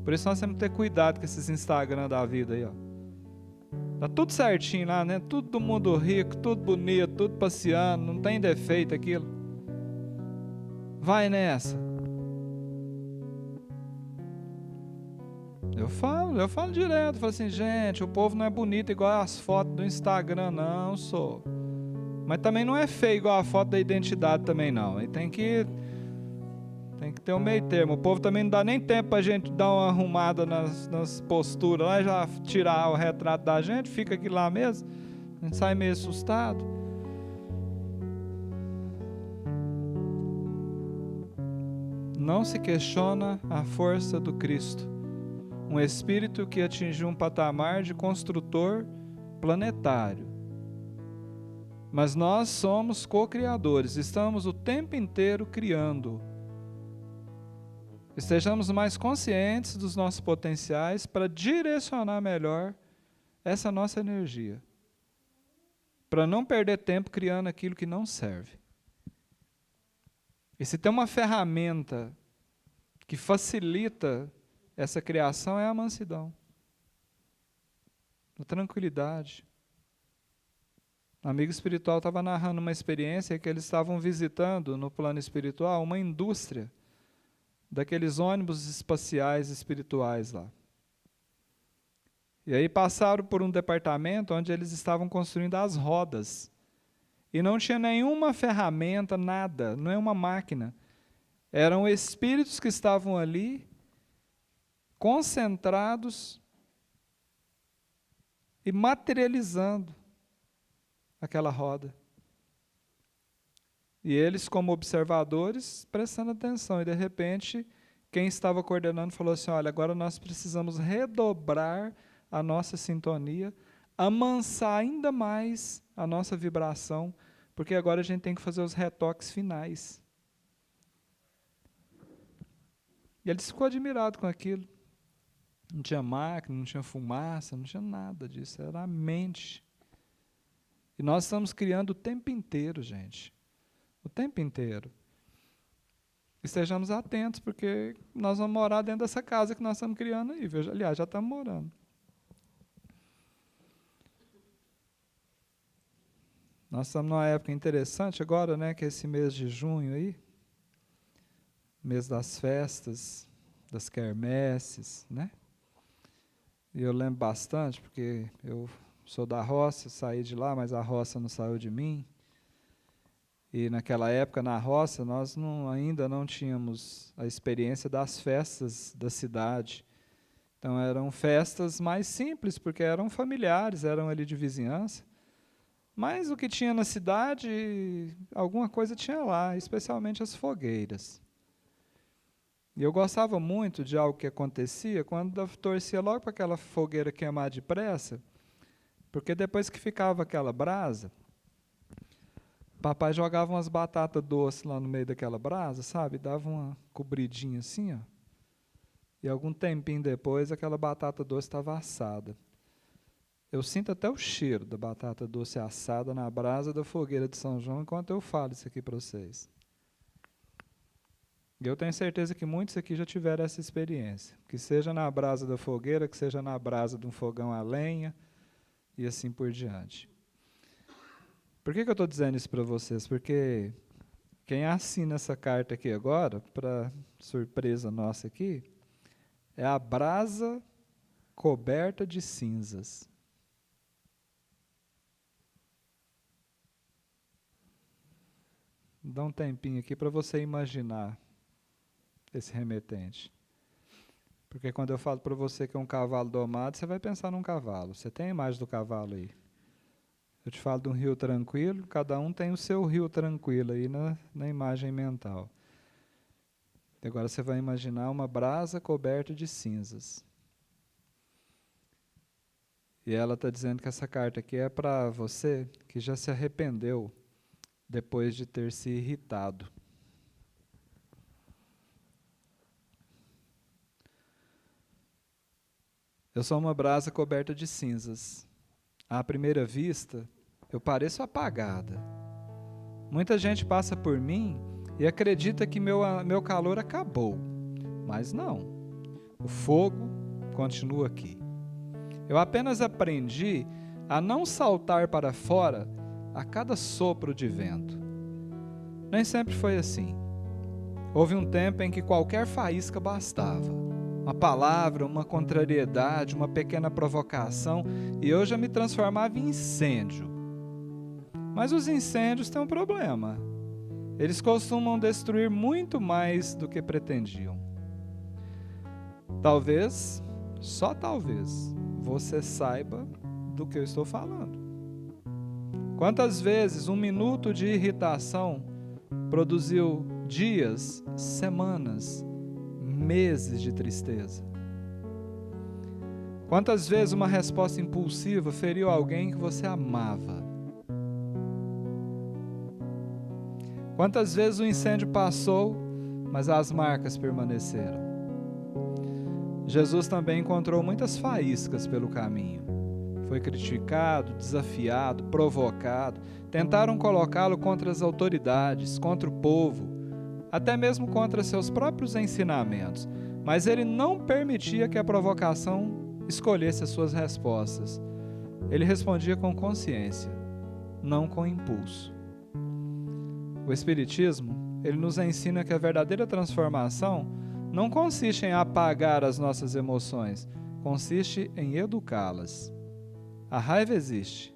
Por isso nós temos que ter cuidado com esses Instagram da vida aí, ó. Tá tudo certinho lá, né? Tudo do mundo rico, tudo bonito, tudo passeando, não tem defeito aquilo. Vai nessa. Eu falo direto, falo assim, gente, o povo não é bonito igual as fotos do Instagram, não, sou. Mas também não é feio igual a foto da identidade também, não. E tem que ter um meio termo. O povo também não dá nem tempo pra gente dar uma arrumada nas posturas lá, já tirar o retrato da gente, fica aqui lá mesmo, a gente sai meio assustado. Não se questiona a força do Cristo, um espírito que atingiu um patamar de construtor planetário. Mas nós somos co-criadores, estamos o tempo inteiro criando. Estejamos mais conscientes dos nossos potenciais para direcionar melhor essa nossa energia, para não perder tempo criando aquilo que não serve. E se tem uma ferramenta que facilita essa criação, é a mansidão, a tranquilidade. Um amigo espiritual estava narrando uma experiência que eles estavam visitando no plano espiritual, uma indústria daqueles ônibus espaciais espirituais lá. E aí passaram por um departamento onde eles estavam construindo as rodas. E não tinha nenhuma ferramenta, nada, não é uma máquina. Eram espíritos que estavam ali, concentrados e materializando aquela roda. E eles, como observadores, prestando atenção. E, de repente, quem estava coordenando falou assim, olha, agora nós precisamos redobrar a nossa sintonia, amansar ainda mais a nossa vibração, porque agora a gente tem que fazer os retoques finais. E ele ficou admirado com aquilo. Não tinha máquina, não tinha fumaça, não tinha nada disso, era a mente. E nós estamos criando o tempo inteiro, gente. O tempo inteiro. Estejamos atentos, porque nós vamos morar dentro dessa casa que nós estamos criando aí. Aliás, já estamos morando. Nós estamos numa época interessante agora, né, que é esse mês de junho aí, mês das festas, das quermesses, né? E eu lembro bastante, porque eu sou da roça, saí de lá, mas a roça não saiu de mim. E naquela época, na roça, nós ainda não tínhamos a experiência das festas da cidade. Então eram festas mais simples, porque eram familiares, eram ali de vizinhança. Mas o que tinha na cidade, alguma coisa tinha lá, especialmente as fogueiras. E eu gostava muito de algo que acontecia quando eu torcia logo para aquela fogueira queimar depressa, porque depois que ficava aquela brasa, papai jogava umas batatas doces lá no meio daquela brasa, sabe? Dava uma cobridinha assim, ó. E algum tempinho depois, aquela batata doce estava assada. Eu sinto até o cheiro da batata doce assada na brasa da fogueira de São João enquanto eu falo isso aqui para vocês. E eu tenho certeza que muitos aqui já tiveram essa experiência. Que seja na brasa da fogueira, que seja na brasa de um fogão a lenha e assim por diante. Por que eu estou dizendo isso para vocês? Porque quem assina essa carta aqui agora, para surpresa nossa aqui, é a brasa coberta de cinzas. Dá um tempinho aqui para você imaginar esse remetente. Porque quando eu falo para você que é um cavalo domado, você vai pensar num cavalo. Você tem a imagem do cavalo aí. Eu te falo de um rio tranquilo, cada um tem o seu rio tranquilo aí na imagem mental. E agora você vai imaginar uma brasa coberta de cinzas. E ela está dizendo que essa carta aqui é para você que já se arrependeu depois de ter se irritado. Eu sou uma brasa coberta de cinzas. À primeira vista, eu pareço apagada. Muita gente passa por mim e acredita que meu calor acabou. Mas não. O fogo continua aqui. Eu apenas aprendi a não saltar para fora a cada sopro de vento. Nem sempre foi assim. Houve um tempo em que qualquer faísca bastava. Uma palavra, uma contrariedade, uma pequena provocação, e eu já me transformava em incêndio. Mas os incêndios têm um problema. Eles costumam destruir muito mais do que pretendiam. Talvez, só talvez, você saiba do que eu estou falando. Quantas vezes um minuto de irritação produziu dias, semanas, meses de tristeza? Quantas vezes uma resposta impulsiva feriu alguém que você amava? Quantas vezes o incêndio passou, mas as marcas permaneceram? Jesus também encontrou muitas faíscas pelo caminho. Foi criticado, desafiado, provocado. Tentaram colocá-lo contra as autoridades, contra o povo, até mesmo contra seus próprios ensinamentos. Mas ele não permitia que a provocação escolhesse as suas respostas. Ele respondia com consciência, não com impulso. O Espiritismo, ele nos ensina que a verdadeira transformação não consiste em apagar as nossas emoções, consiste em educá-las. A raiva existe,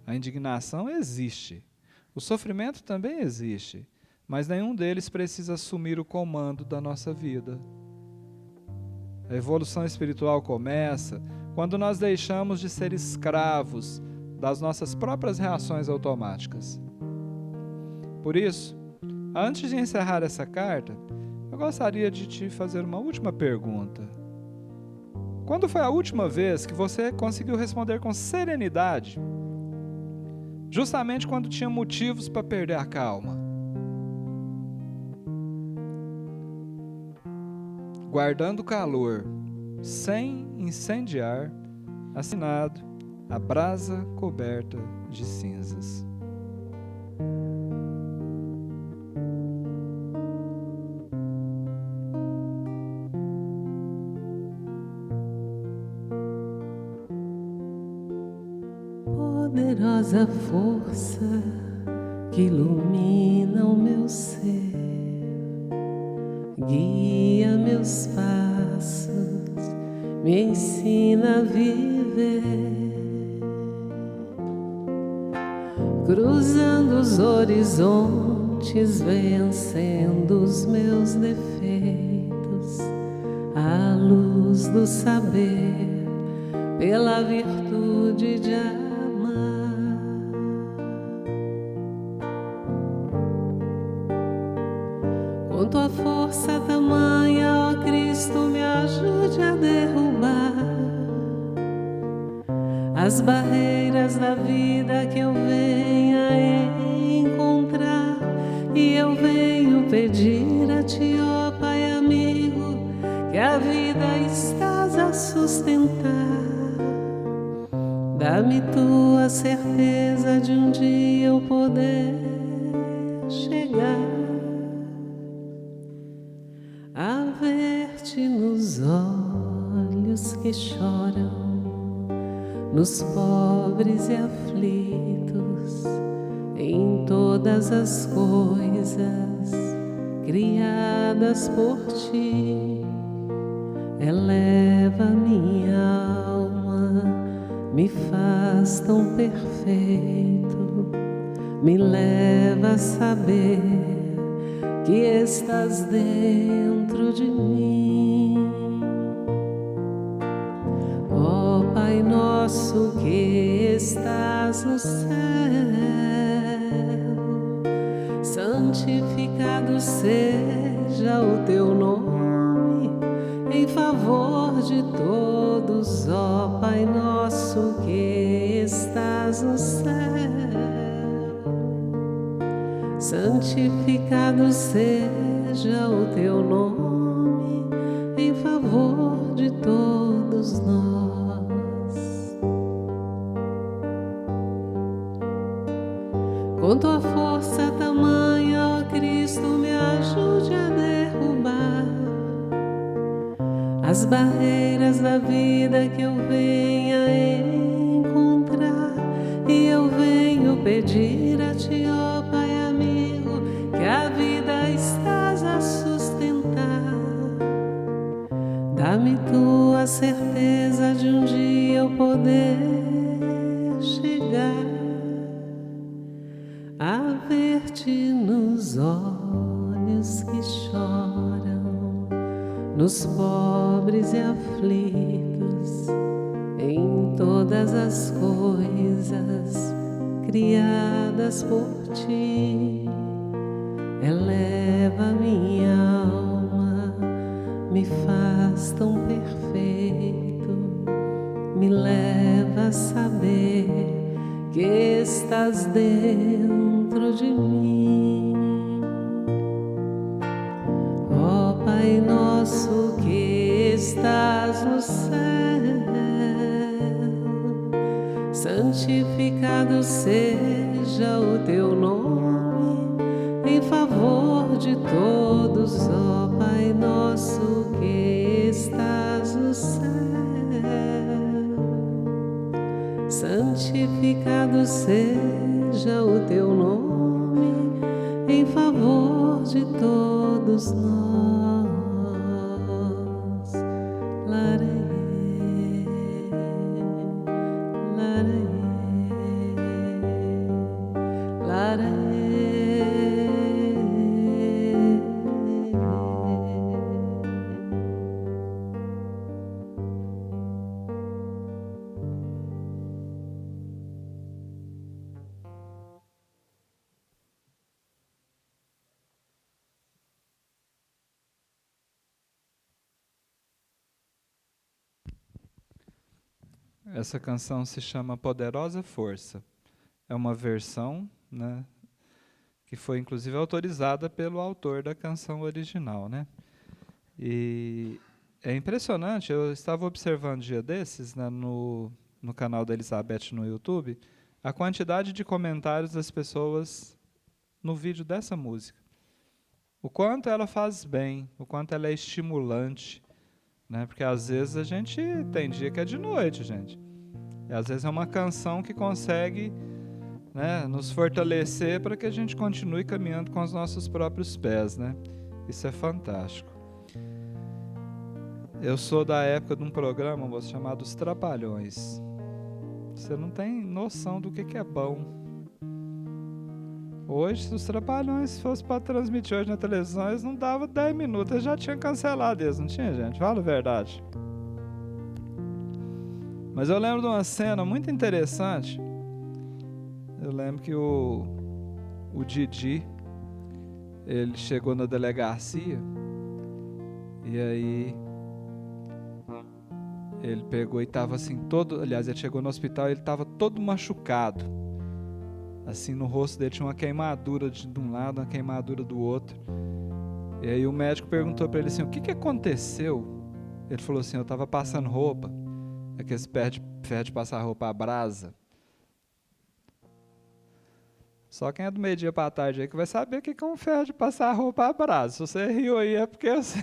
a indignação existe, o sofrimento também existe, mas nenhum deles precisa assumir o comando da nossa vida. A evolução espiritual começa quando nós deixamos de ser escravos das nossas próprias reações automáticas. Por isso, antes de encerrar essa carta, eu gostaria de te fazer uma última pergunta. Quando foi a última vez que você conseguiu responder com serenidade, justamente quando tinha motivos para perder a calma? Guardando calor, sem incendiar, assinado, a brasa coberta de cinzas. poderosa força que ilumina o meu ser, guia meus passos, me ensina a viver, cruzando os horizontes, vencendo os meus defeitos, à luz do saber, pela virtude de amar. Com tua força tamanha, ó Cristo, me ajude a derrubar as barreiras da vida que eu venha encontrar. E eu venho pedir a ti, ó Pai amigo, que a vida estás a sustentar. Dá-me tua certeza de um dia eu poder chegar a ver-te nos olhos que choram, nos pobres e aflitos, em todas as coisas criadas por ti. Eleva minha alma, me faz tão perfeito, me leva a saber que estás dentro de mim. Ó Pai nosso que estás no céu, santificado seja o teu nome em favor de todos. Ó Pai nosso que estás no céu, santificado seja o teu nome em favor de todos nós. Com tua força tamanha, ó Cristo, me ajude a derrubar as barreiras da vida que eu venha encontrar. E eu venho pedir a ti, ó Pai amigo, que a vida estás a sustentar. Dá-me tua certeza de um dia eu poder chegar a ver-te nos olhos que choram, nos pobres e aflitos, em todas as coisas criadas por ti. Eleva minha alma, me faz tão perfeito, me leva a saber que estás dentro de mim. Ó Pai nosso que estás no céu, santificado seja o teu nome em favor de todos. Ó Pai nosso que estás no céu, santificado seja o teu nome em favor de todos nós. Larei, larei, larei. Essa canção se chama Poderosa Força. É uma versão, né, que foi inclusive autorizada pelo autor da canção original, né? E é impressionante, eu estava observando um dia desses, né, no canal da Elizabeth no YouTube, a quantidade de comentários das pessoas no vídeo dessa música. O quanto ela faz bem, o quanto ela é estimulante, né? Porque às vezes a gente tem dia que é de noite, gente. E às vezes é uma canção que consegue, né, nos fortalecer para que a gente continue caminhando com os nossos próprios pés, né? Isso é fantástico. Eu sou da época de um programa, moço, chamado Os Trapalhões. Você não tem noção do que é bom. Hoje, se os Trapalhões fossem para transmitir hoje na televisão, eles não davam 10 minutos, eles já tinham cancelado eles, não tinha, gente? Fala a verdade. Mas eu lembro de uma cena muito interessante. Eu lembro que o Didi, ele chegou na delegacia e aí ele pegou e estava assim todo, aliás, ele chegou no hospital e ele estava todo machucado. Assim, no rosto dele tinha uma queimadura de um lado, uma queimadura do outro. E aí o médico perguntou para ele assim, o que aconteceu? Ele falou assim, eu estava passando roupa, aqueles ferro de passar roupa à brasa. Só quem é do meio-dia para a tarde aí que vai saber o que é um ferro de passar roupa à brasa. Se você riu aí é porque você...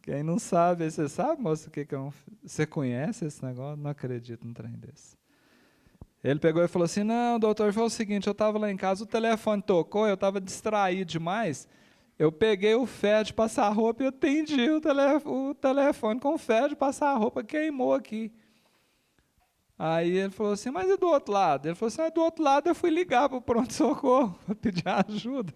Quem não sabe, você sabe, moça, o que é um... Você conhece esse negócio? Não acredito num trem desse. Ele pegou e falou assim, não, doutor, foi o seguinte, eu estava lá em casa, o telefone tocou, eu estava distraído demais, eu peguei o ferro de passar roupa e eu atendi o telefone com o ferro de passar roupa, queimou aqui. Aí ele falou assim, mas e do outro lado? Ele falou assim, do outro lado eu fui ligar para o pronto-socorro, para pedir ajuda.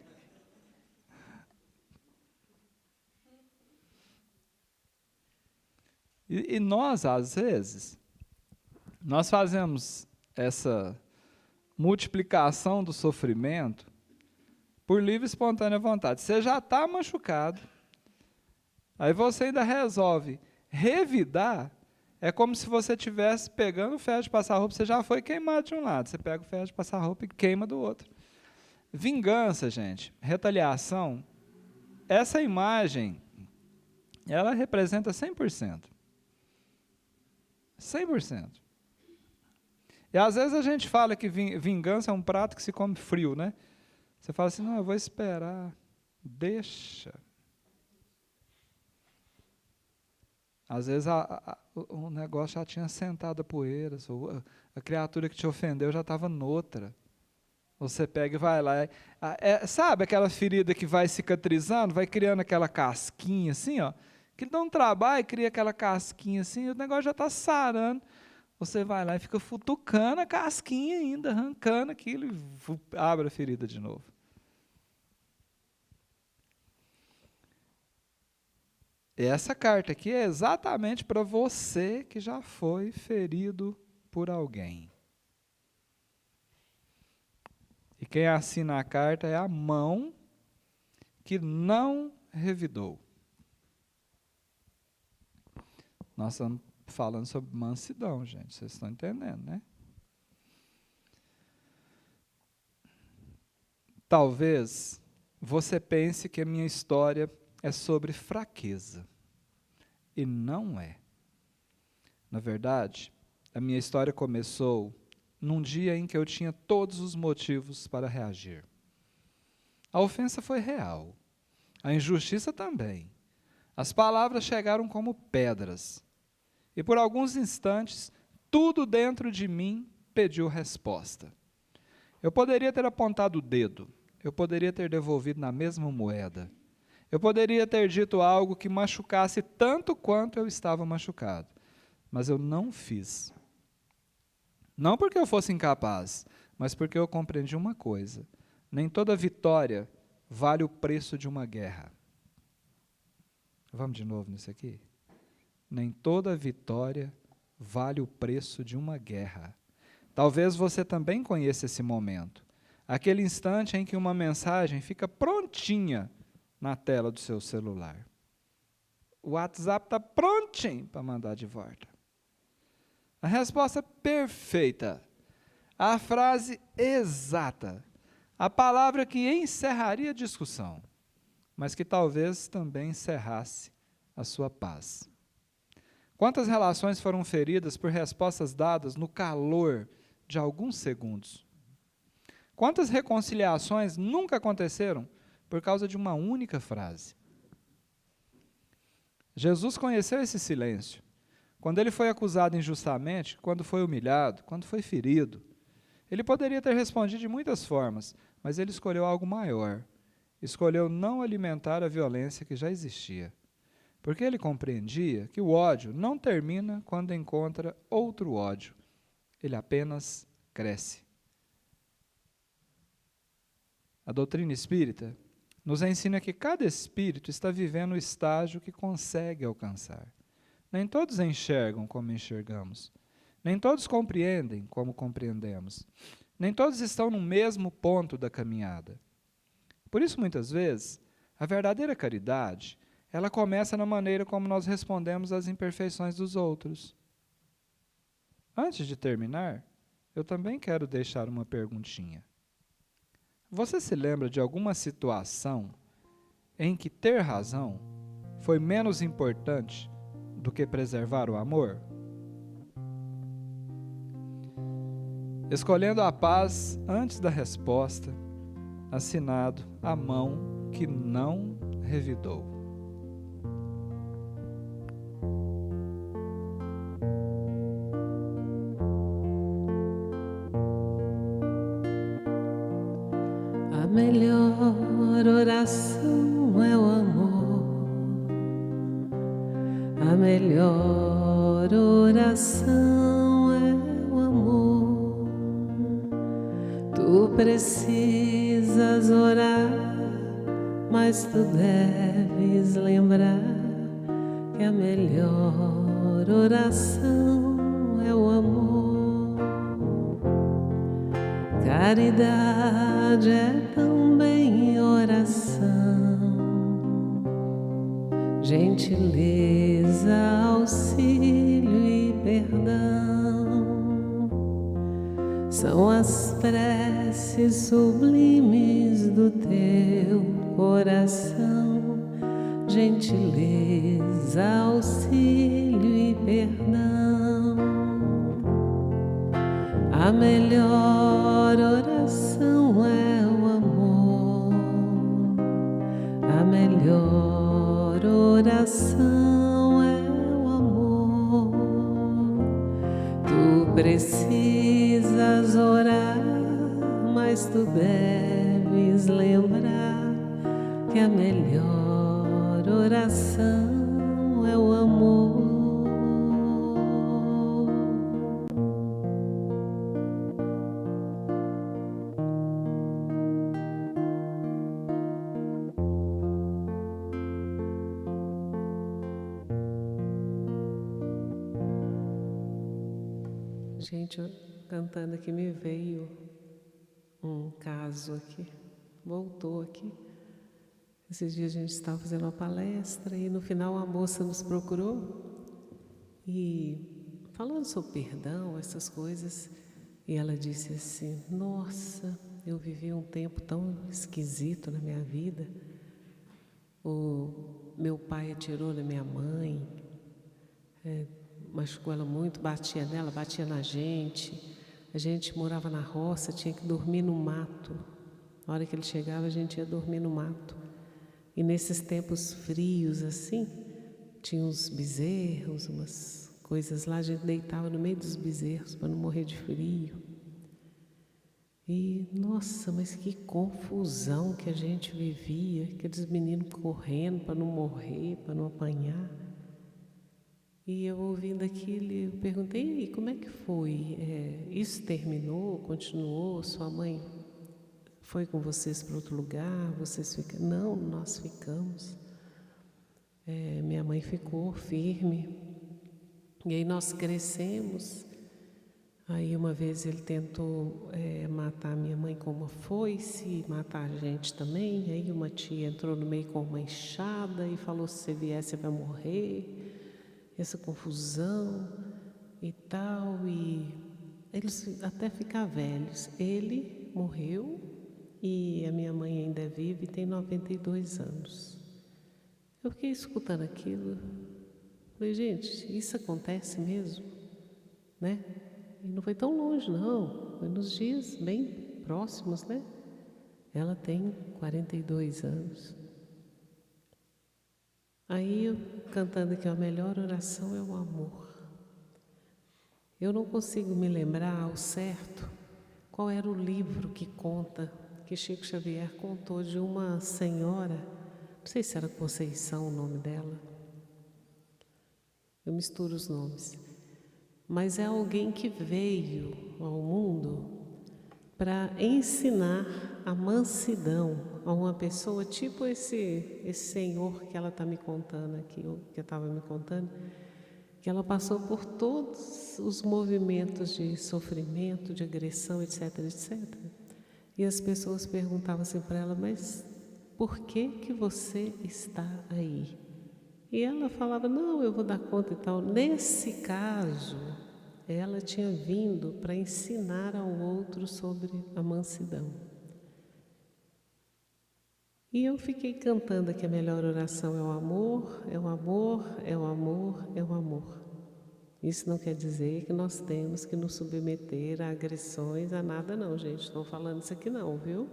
E nós, às vezes, nós fazemos essa multiplicação do sofrimento por livre e espontânea vontade. Você já está machucado, aí você ainda resolve revidar, é como se você estivesse pegando o ferro de passar roupa, você já foi queimado de um lado, você pega o ferro de passar roupa e queima do outro. Vingança, gente, retaliação, essa imagem, ela representa 100%. 100%. E às vezes a gente fala que vingança é um prato que se come frio, né? Você fala assim, não, eu vou esperar, deixa. Às vezes o negócio já tinha sentado a poeira, a criatura que te ofendeu já estava noutra. Você pega e vai lá. Sabe aquela ferida que vai cicatrizando, vai criando aquela casquinha assim, ó, que dá um trabalho, cria aquela casquinha assim, e o negócio já está sarando. Você vai lá e fica futucando a casquinha ainda, arrancando aquilo e abre a ferida de novo. E essa carta aqui é exatamente para você que já foi ferido por alguém. E quem assina a carta é a mão que não revidou. Nós estamos falando sobre mansidão, gente. Vocês estão entendendo, né? Talvez você pense que a minha história é sobre fraqueza. E não é. Na verdade, a minha história começou num dia em que eu tinha todos os motivos para reagir. A ofensa foi real. A injustiça também. As palavras chegaram como pedras. E por alguns instantes, tudo dentro de mim pediu resposta. Eu poderia ter apontado o dedo. Eu poderia ter devolvido na mesma moeda. Eu poderia ter dito algo que machucasse tanto quanto eu estava machucado. Mas eu não fiz. Não porque eu fosse incapaz, mas porque eu compreendi uma coisa. Nem toda vitória vale o preço de uma guerra. Vamos de novo nisso aqui? Nem toda vitória vale o preço de uma guerra. Talvez você também conheça esse momento. Aquele instante em que uma mensagem fica prontinha na tela do seu celular. O WhatsApp está prontinho para mandar de volta. A resposta perfeita. A frase exata. A palavra que encerraria a discussão, mas que talvez também encerrasse a sua paz. Quantas relações foram feridas por respostas dadas no calor de alguns segundos? Quantas reconciliações nunca aconteceram por causa de uma única frase? Jesus conheceu esse silêncio. quando ele foi acusado injustamente, quando foi humilhado, quando foi ferido. Ele poderia ter respondido de muitas formas, mas ele escolheu algo maior. Escolheu não alimentar a violência que já existia, porque ele compreendia que o ódio não termina quando encontra outro ódio, ele apenas cresce. A doutrina espírita nos ensina que cada espírito está vivendo o estágio que consegue alcançar. Nem todos enxergam como enxergamos, nem todos compreendem como compreendemos, nem todos estão no mesmo ponto da caminhada. Por isso, muitas vezes, a verdadeira caridade, ela começa na maneira como nós respondemos às imperfeições dos outros. Antes de terminar, eu também quero deixar uma perguntinha. Você se lembra de alguma situação em que ter razão foi menos importante do que preservar o amor? Escolhendo a paz antes da resposta, assinado a mão que não revidou. A melhor oração é o amor. A melhor oração é o amor. Tu precisas orar, mas tu deves lembrar que a melhor oração é o amor. Caridade é também oração. Gentileza, auxílio e perdão são as preces sublimes do teu coração. Gentileza, auxílio e perdão. A melhor oração é o amor. A melhor oração é o amor. Tu precisas orar, mas tu deves lembrar que a melhor oração é o amor. Gente, cantando aqui me veio um caso aqui, voltou aqui. Esses dias a gente estava fazendo uma palestra e no final a moça nos procurou e falando sobre perdão, essas coisas, e ela disse assim: nossa, eu vivi um tempo tão esquisito na minha vida. O meu pai atirou na minha mãe, machucou ela muito, batia nela, batia na gente. A gente morava na roça, tinha que dormir no mato. Na hora que ele chegava, a gente ia dormir no mato. E nesses tempos frios assim, tinha uns bezerros, umas coisas lá, a gente deitava no meio dos bezerros para não morrer de frio. E, nossa, mas que confusão que a gente vivia, aqueles meninos correndo para não morrer, para não apanhar. E eu ouvindo aquilo, eu perguntei: e como é que foi? Isso terminou? Continuou? Sua mãe foi com vocês para outro lugar? Vocês ficaram? Não, nós ficamos. Minha mãe ficou firme. E aí nós crescemos. Aí uma vez ele tentou matar minha mãe com uma foice, matar a gente também. Aí uma tia entrou no meio com uma enxada e falou: se você vier, você vai morrer. Essa confusão e tal, e eles até ficar velhos. Ele morreu e a minha mãe ainda é viva e tem 92 anos. Eu fiquei escutando aquilo, falei: gente, isso acontece mesmo, né? E não foi tão longe não, foi nos dias bem próximos, né? Ela tem 42 anos. Aí eu cantando que a melhor oração é o amor. Eu não consigo me lembrar ao certo qual era o livro que conta, que Chico Xavier contou de uma senhora, não sei se era Conceição o nome dela, eu misturo os nomes, mas é alguém que veio ao mundo para ensinar a mansidão a uma pessoa, tipo esse senhor que ela está me contando aqui, que eu estava me contando, que ela passou por todos os movimentos de sofrimento, de agressão, etc, etc. E as pessoas perguntavam assim para ela, mas por que você está aí? E ela falava, não, eu vou dar conta e tal. Nesse caso, ela tinha vindo para ensinar ao outro sobre a mansidão. E eu fiquei cantando que a melhor oração é o amor, é o amor, é o amor, é o amor. Isso não quer dizer que nós temos que nos submeter a agressões, a nada não, gente. Estou falando isso aqui não, viu?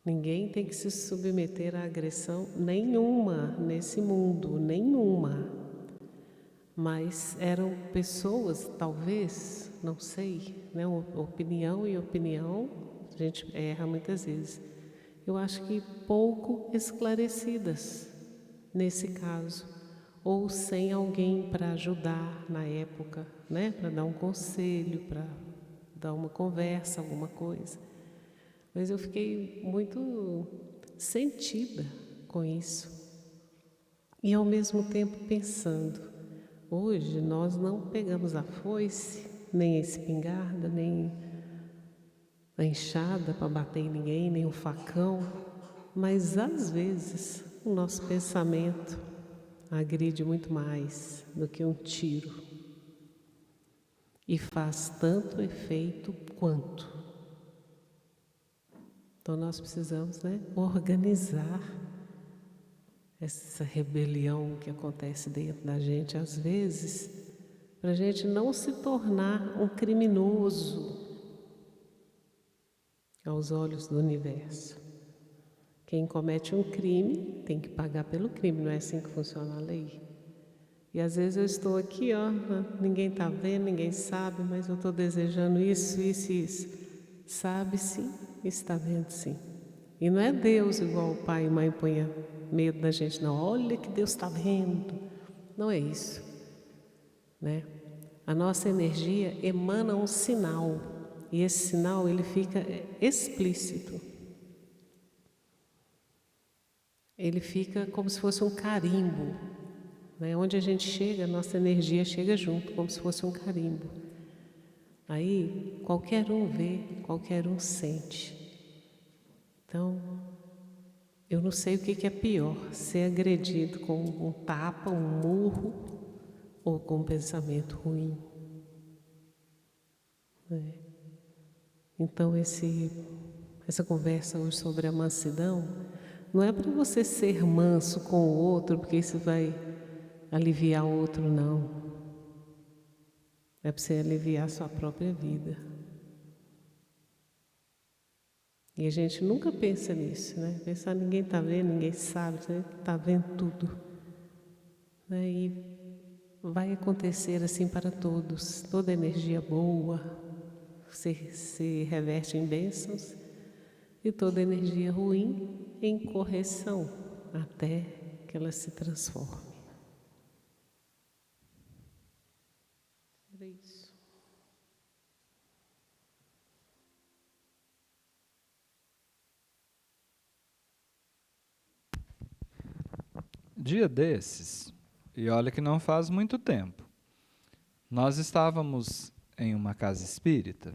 Ninguém tem que se submeter a agressão nenhuma nesse mundo, nenhuma. Mas eram pessoas, talvez, não sei, né? Opinião e opinião, a gente erra muitas vezes. Eu acho que pouco esclarecidas nesse caso, ou sem alguém para ajudar na época, né? Para dar um conselho, para dar uma conversa, alguma coisa. Mas eu fiquei muito sentida com isso. E ao mesmo tempo pensando, hoje nós não pegamos a foice, nem a espingarda, nem a enxada para bater em ninguém, nem o facão, mas às vezes o nosso pensamento agride muito mais do que um tiro e faz tanto efeito quanto. Então nós precisamos, né, organizar essa rebelião que acontece dentro da gente às vezes, para a gente não se tornar um criminoso aos olhos do universo. Quem comete um crime tem que pagar pelo crime, não é assim que funciona a lei? E às vezes eu estou aqui, ó, ninguém está vendo, ninguém sabe, mas eu estou desejando isso, isso e isso. Sabe sim, está vendo sim. E não é Deus igual o pai e mãe põe medo da gente, não. Olha que Deus está vendo. Não é isso, né? A nossa energia emana um sinal. E esse sinal, ele fica explícito. Ele fica como se fosse um carimbo, né? Onde a gente chega, a nossa energia chega junto, como se fosse um carimbo. Aí, qualquer um vê, qualquer um sente. Então, eu não sei o que é pior, ser agredido com um tapa, um murro, ou com um pensamento ruim. Né? Então, essa conversa hoje sobre a mansidão não é para você ser manso com o outro, porque isso vai aliviar o outro, não. É para você aliviar a sua própria vida. E a gente nunca pensa nisso, né? Pensar, ninguém está vendo, ninguém sabe, está vendo tudo. Né? E vai acontecer assim para todos. Toda energia boa se reverte em bênçãos e toda energia ruim em correção, até que ela se transforme. Era isso. Dia desses, e olha que não faz muito tempo, nós estávamos em uma casa espírita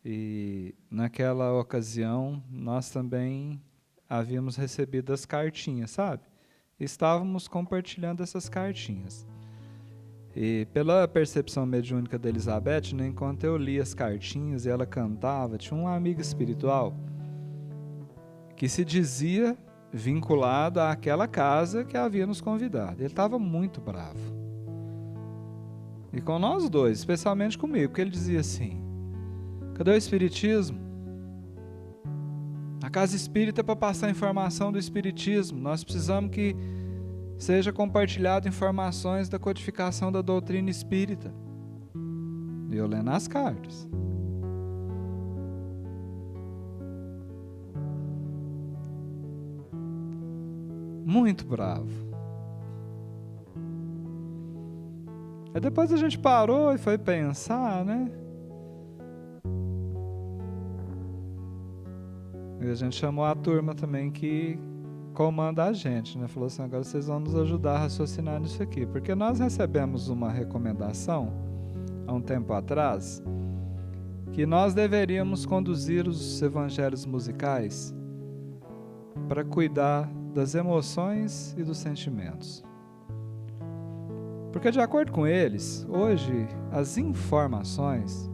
e naquela ocasião nós também havíamos recebido as cartinhas, sabe? Estávamos compartilhando essas cartinhas. E pela percepção mediúnica da Elizabeth, né, enquanto eu lia as cartinhas e ela cantava, tinha um amigo espiritual que se dizia vinculado àquela casa que havia nos convidado. Ele estava muito bravo. E com nós dois, especialmente comigo, porque ele dizia assim, cadê o espiritismo? A casa espírita é para passar informação do espiritismo. Nós precisamos que seja compartilhado informações da codificação da doutrina espírita. E eu lendo as cartas. Muito bravo. Aí depois a gente parou e foi pensar, né? E a gente chamou a turma também que comanda a gente, né? Falou assim, agora vocês vão nos ajudar a raciocinar nisso aqui. Porque nós recebemos uma recomendação, há um tempo atrás, que nós deveríamos conduzir os evangelhos musicais para cuidar das emoções e dos sentimentos. Porque de acordo com eles, hoje as informações,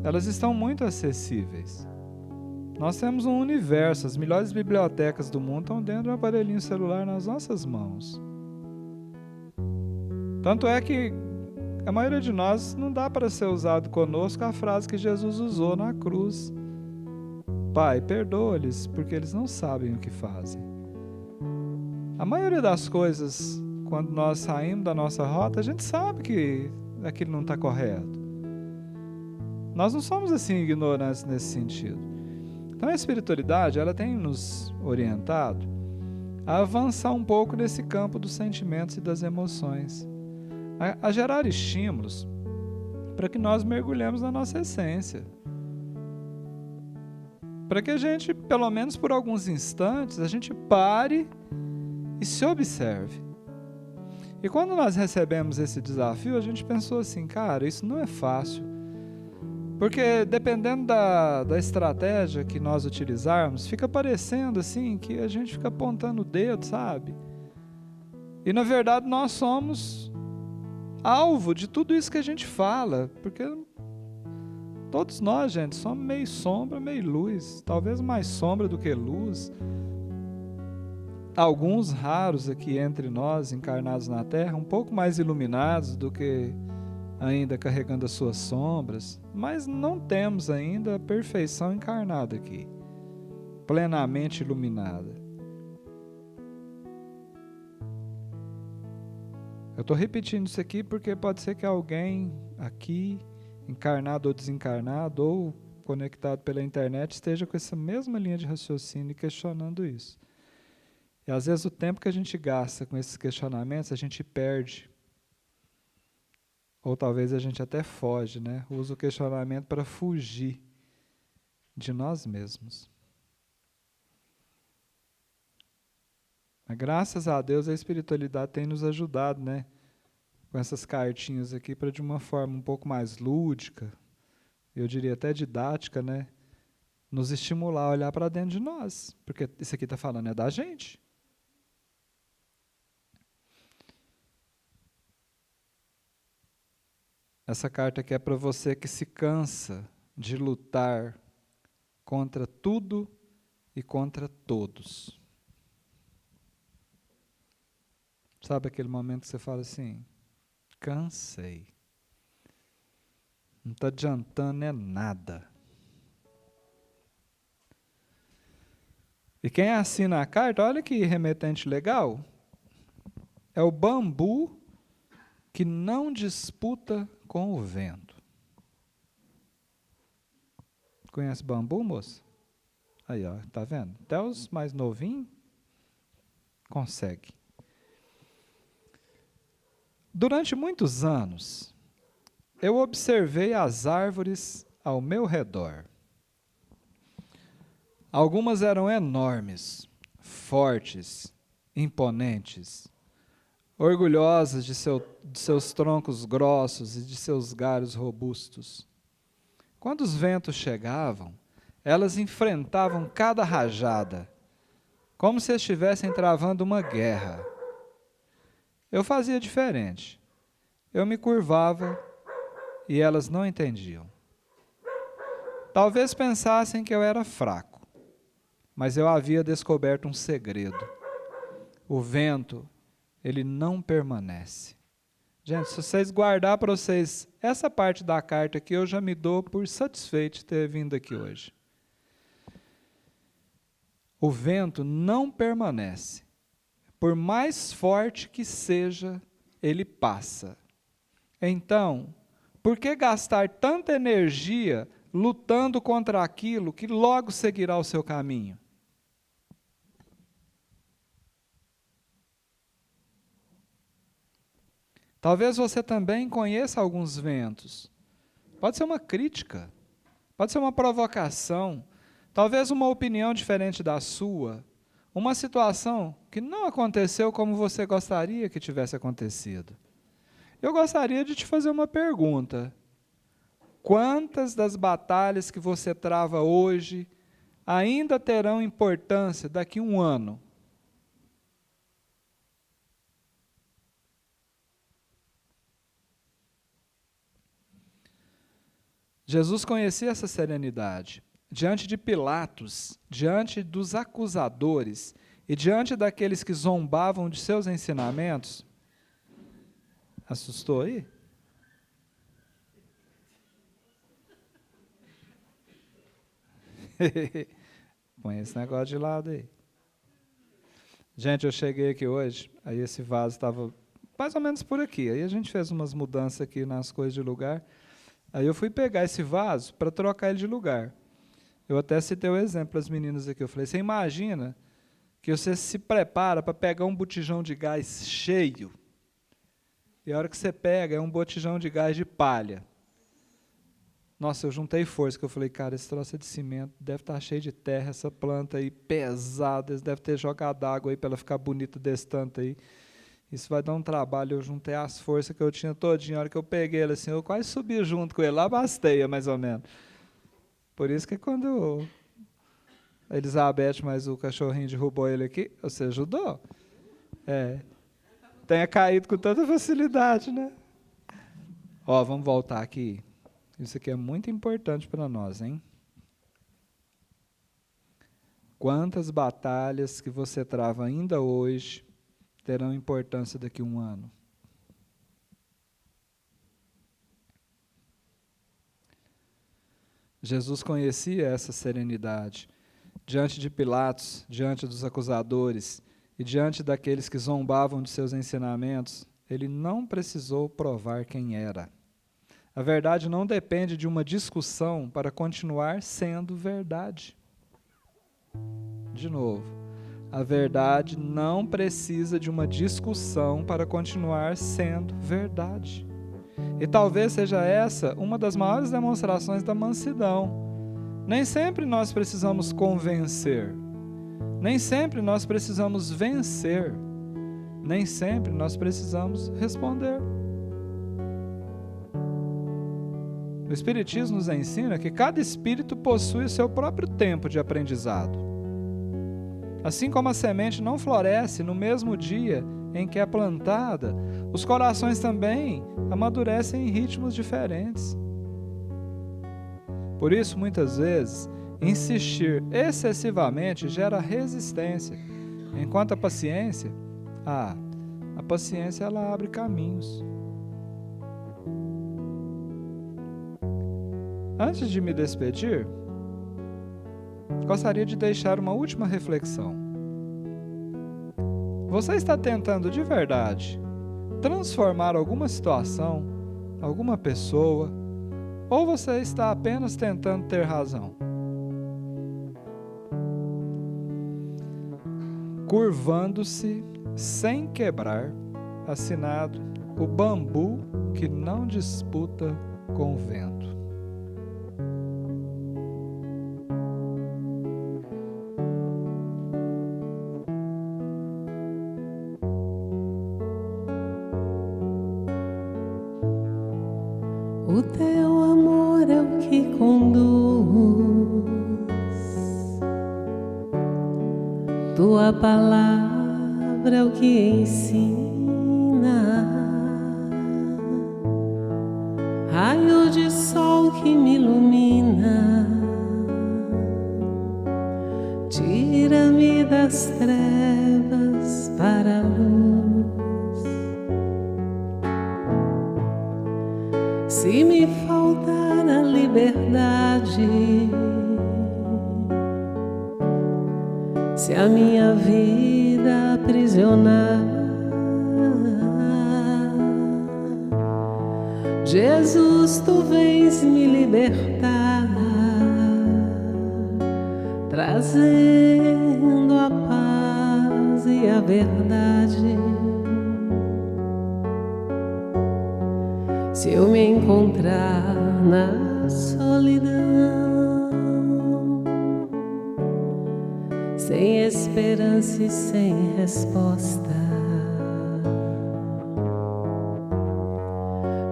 elas estão muito acessíveis. Nós temos um universo, as melhores bibliotecas do mundo estão dentro do aparelhinho celular nas nossas mãos. Tanto é que a maioria de nós não dá para ser usado conosco a frase que Jesus usou na cruz. Pai, perdoa-lhes, porque eles não sabem o que fazem. A maioria das coisas, quando nós saímos da nossa rota, a gente sabe que aquilo não está correto. Nós não somos assim ignorantes nesse sentido. Então a espiritualidade, ela tem nos orientado a avançar um pouco nesse campo dos sentimentos e das emoções, a gerar estímulos para que nós mergulhemos na nossa essência. Para que a gente, pelo menos por alguns instantes, a gente pare e se observe. E quando nós recebemos esse desafio, a gente pensou assim, cara, isso não é fácil. Porque dependendo da estratégia que nós utilizarmos, fica parecendo assim que a gente fica apontando o dedo, sabe? E na verdade nós somos alvo de tudo isso que a gente fala, porque todos nós, gente, somos meio sombra, meio luz, talvez mais sombra do que luz. Alguns raros aqui entre nós, encarnados na Terra, um pouco mais iluminados do que ainda carregando as suas sombras, mas não temos ainda a perfeição encarnada aqui, plenamente iluminada. Eu estou repetindo isso aqui porque pode ser que alguém aqui, encarnado ou desencarnado, ou conectado pela internet, esteja com essa mesma linha de raciocínio e questionando isso. E às vezes o tempo que a gente gasta com esses questionamentos, a gente perde. Ou talvez a gente até foge, né? Usa o questionamento para fugir de nós mesmos. Mas graças a Deus a espiritualidade tem nos ajudado, né? Com essas cartinhas aqui para de uma forma um pouco mais lúdica, eu diria até didática, né? Nos estimular a olhar para dentro de nós. Porque isso aqui está falando é da gente. Essa carta aqui é para você que se cansa de lutar contra tudo e contra todos. Sabe aquele momento que você fala assim, cansei. Não está adiantando é nada. E quem assina a carta, olha que remetente legal, é o bambu que não disputa com o vento. Conhece bambu, moça? Aí, ó, tá vendo? Até os mais novinhos conseguem. Durante muitos anos, eu observei as árvores ao meu redor. Algumas eram enormes, fortes, imponentes, orgulhosas de seus troncos grossos e de seus galhos robustos. Quando os ventos chegavam, elas enfrentavam cada rajada, como se estivessem travando uma guerra. Eu fazia diferente. Eu me curvava e elas não entendiam. Talvez pensassem que eu era fraco, mas eu havia descoberto um segredo. O vento, ele não permanece. Gente, se vocês guardar para vocês essa parte da carta aqui, eu já me dou por satisfeito de ter vindo aqui hoje. O vento não permanece. Por mais forte que seja, ele passa. Então, Por que gastar tanta energia lutando contra aquilo que logo seguirá o seu caminho? Talvez você também conheça alguns ventos. Pode ser uma crítica, pode ser uma provocação, talvez uma opinião diferente da sua, uma situação que não aconteceu como você gostaria que tivesse acontecido. Eu gostaria de te fazer uma pergunta. Quantas das batalhas que você trava hoje ainda terão importância daqui a um ano? Jesus conhecia essa serenidade. Diante de Pilatos, diante dos acusadores e diante daqueles que zombavam de seus ensinamentos. Assustou aí? Põe esse negócio de lado aí. Gente, eu cheguei aqui hoje, aí esse vaso estava mais ou menos por aqui. Aí a gente fez umas mudanças aqui nas coisas de lugar. Aí eu fui pegar esse vaso para trocar ele de lugar. Eu até citei o exemplo para as meninas aqui. Eu falei, você imagina que você se prepara para pegar um botijão de gás cheio, e a hora que você pega é um botijão de gás de palha. Nossa, eu juntei força, que eu falei, cara, esse troço é de cimento, deve estar cheio de terra, essa planta aí pesada, eles devem ter jogado água aí para ela ficar bonita desse tanto aí. Isso vai dar um trabalho. Eu juntei as forças que eu tinha todinha. A hora que eu peguei ele assim, eu quase subi junto com ele, lá basteia mais ou menos. Por isso que quando a Elizabeth, mais o cachorrinho, derrubou ele aqui, você ajudou. Tenha caído com tanta facilidade, né? Ó, vamos voltar aqui. Isso aqui é muito importante para nós, hein? Quantas batalhas que você trava ainda hoje terão importância daqui a um ano? Jesus conhecia essa serenidade. Diante de Pilatos, diante dos acusadores e diante daqueles que zombavam de seus ensinamentos, ele não precisou provar quem era. A verdade não depende de uma discussão para continuar sendo verdade. De novo, a verdade não precisa de uma discussão para continuar sendo verdade. E talvez seja essa uma das maiores demonstrações da mansidão. Nem sempre nós precisamos convencer. Nem sempre nós precisamos vencer. Nem sempre nós precisamos responder. O Espiritismo nos ensina que cada espírito possui o seu próprio tempo de aprendizado. Assim como a semente não floresce no mesmo dia em que é plantada, os corações também amadurecem em ritmos diferentes. Por isso, muitas vezes, insistir excessivamente gera resistência, enquanto a paciência ela abre caminhos. Antes de me despedir, gostaria de deixar uma última reflexão. Você está tentando de verdade transformar alguma situação, alguma pessoa, ou você está apenas tentando ter razão? Curvando-se sem quebrar, assinado o bambu que não disputa com o vento. O teu amor é o que conduz, tua palavra é o que ensina, raio de sol que me ilumina, tira-me das trevas para a luz. Se me faltar a liberdade, se a minha vida aprisionar, Jesus, tu vens me libertar, trazendo a paz e a verdade. Se eu me encontrar na solidão, sem esperança e sem resposta,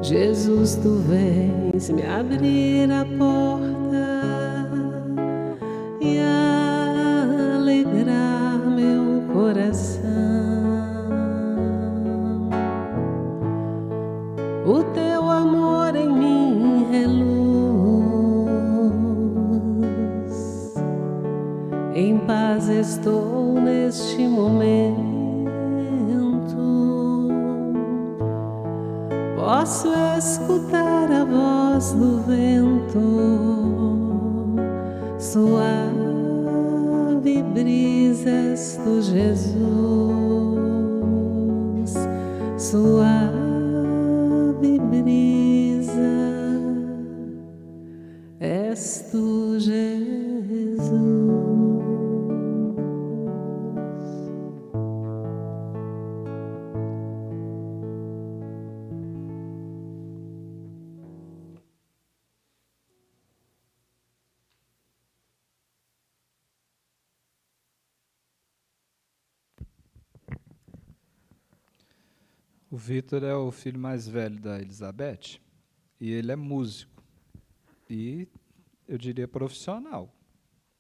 Jesus, tu vens me abrir a porta e alegrar meu coração. O teu amor em mim reluz, em paz estou neste momento. Posso escutar a voz do vento, suave brisas do Jesus, suave brisa, és tu, Jesus. O Vitor é o filho mais velho da Elizabeth e ele é músico e, eu diria, profissional,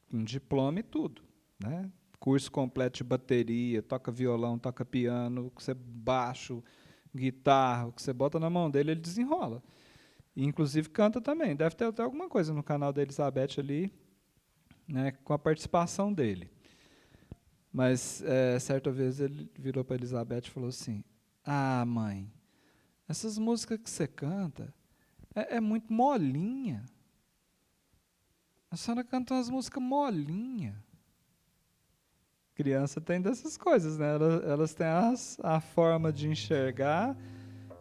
com diploma e tudo, né? Curso completo de bateria, toca violão, toca piano, o que você baixo, guitarra, o que você bota na mão dele, ele desenrola. E, inclusive, canta também. Deve ter até alguma coisa no canal da Elizabeth ali, né, com a participação dele. Mas, certa vez, ele virou para a Elizabeth e falou assim: ah, mãe, essas músicas que você canta é muito molinha. A senhora canta umas músicas molinha. Criança tem dessas coisas, né? Elas têm a forma de enxergar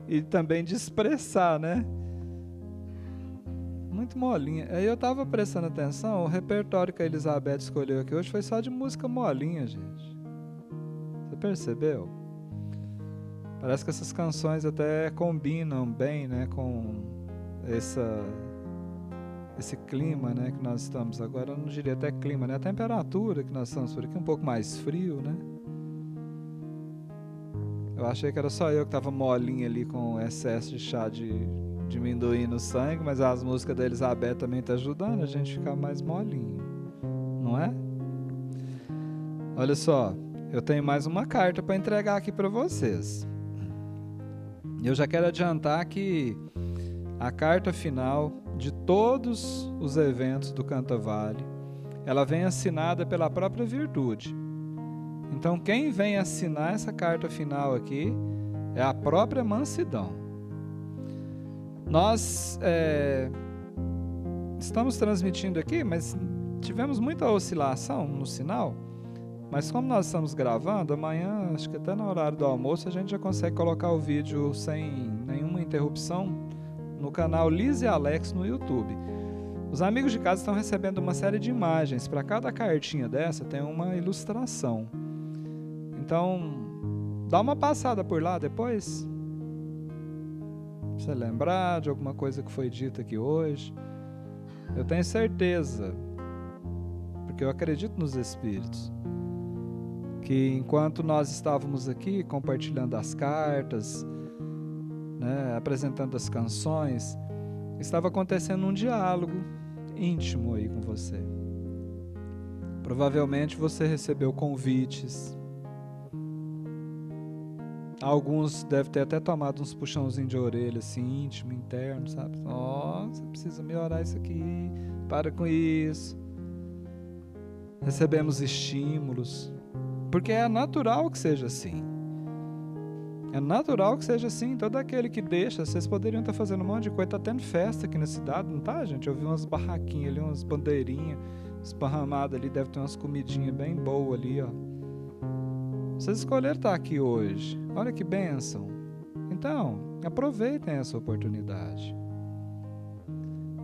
e também de expressar, né? Muito molinha. Aí eu estava prestando atenção, o repertório que a Elizabeth escolheu aqui hoje foi só de música molinha, gente. Você percebeu? Parece que essas canções até combinam bem, né, com esse clima, né, que nós estamos agora. Eu não diria até clima, né, a temperatura que nós estamos por aqui, um pouco mais frio, né. Eu achei que era só eu que estava molinho ali com excesso de chá de amendoim no sangue, mas as músicas da Elizabeth também estão ajudando a gente a ficar mais molinho, não é? Olha só, eu tenho mais uma carta para entregar aqui para vocês. Eu já quero adiantar que a carta final de todos os eventos do Canta Vale, ela vem assinada pela própria Virtude. Então, quem vem assinar essa carta final aqui é a própria Mansidão. Nós estamos transmitindo aqui, mas tivemos muita oscilação no sinal. Mas como nós estamos gravando, amanhã, acho que até no horário do almoço, a gente já consegue colocar o vídeo sem nenhuma interrupção no canal Liz e Alex no YouTube. Os amigos de casa estão recebendo uma série de imagens. Para cada cartinha dessa tem uma ilustração. Então, dá uma passada por lá depois. Pra você lembrar de alguma coisa que foi dita aqui hoje. Eu tenho certeza, porque eu acredito nos Espíritos, que enquanto nós estávamos aqui compartilhando as cartas, né, apresentando as canções, estava acontecendo um diálogo íntimo aí com você. Provavelmente você recebeu convites. Alguns devem ter até tomado uns puxãozinhos de orelha, assim, íntimo, interno, sabe? Você precisa melhorar isso aqui, para com isso. Recebemos estímulos. Porque é natural que seja assim. É natural que seja assim. Todo aquele que deixa, vocês poderiam estar fazendo um monte de coisa, tá tendo festa aqui na cidade, não tá, gente? Eu vi umas barraquinhas ali, umas bandeirinhas esparramadas ali, deve ter umas comidinhas bem boas ali, ó. Vocês escolheram estar aqui hoje. Olha que bênção. Então, Aproveitem essa oportunidade.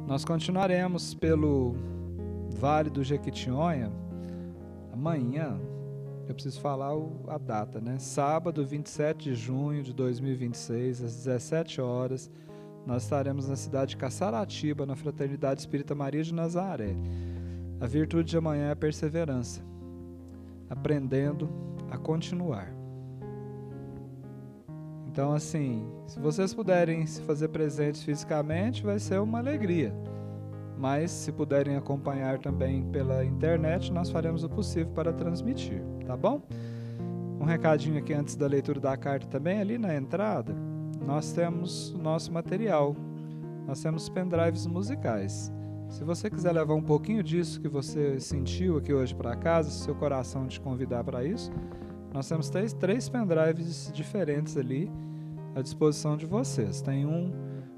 Nós continuaremos pelo Vale do Jequitinhonha amanhã. Eu preciso falar a data, né? Sábado, 27 de junho de 2026, às 17 horas, nós estaremos na cidade de Caçaratiba, na Fraternidade Espírita Maria de Nazaré. A virtude de amanhã é a perseverança, aprendendo a continuar. Então, assim, se vocês puderem se fazer presentes fisicamente, vai ser uma alegria. Mas, se puderem acompanhar também pela internet, nós faremos o possível para transmitir, tá bom? Um recadinho aqui antes da leitura da carta também, ali na entrada, nós temos o nosso material. Nós temos pendrives musicais. Se você quiser levar um pouquinho disso que você sentiu aqui hoje para casa, se seu coração te convidar para isso, nós temos três pendrives diferentes ali à disposição de vocês. Tem um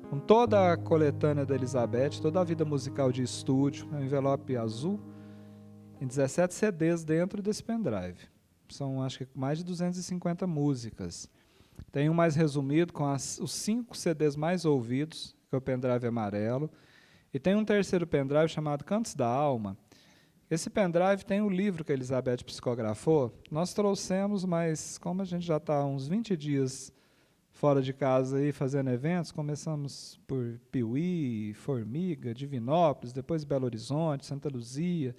com toda a coletânea da Elizabeth, toda a vida musical de estúdio, um envelope azul, em 17 CDs dentro desse pendrive. São, acho que, mais de 250 músicas. Tem um mais resumido, com os 5 CDs mais ouvidos, que é o pendrive amarelo. E tem um terceiro pendrive chamado Cantos da Alma. Esse pendrive tem o livro que a Elizabeth psicografou. Nós trouxemos, mas como a gente já está há uns 20 dias fora de casa aí fazendo eventos, começamos por Piuí, Formiga, Divinópolis, depois Belo Horizonte, Santa Luzia.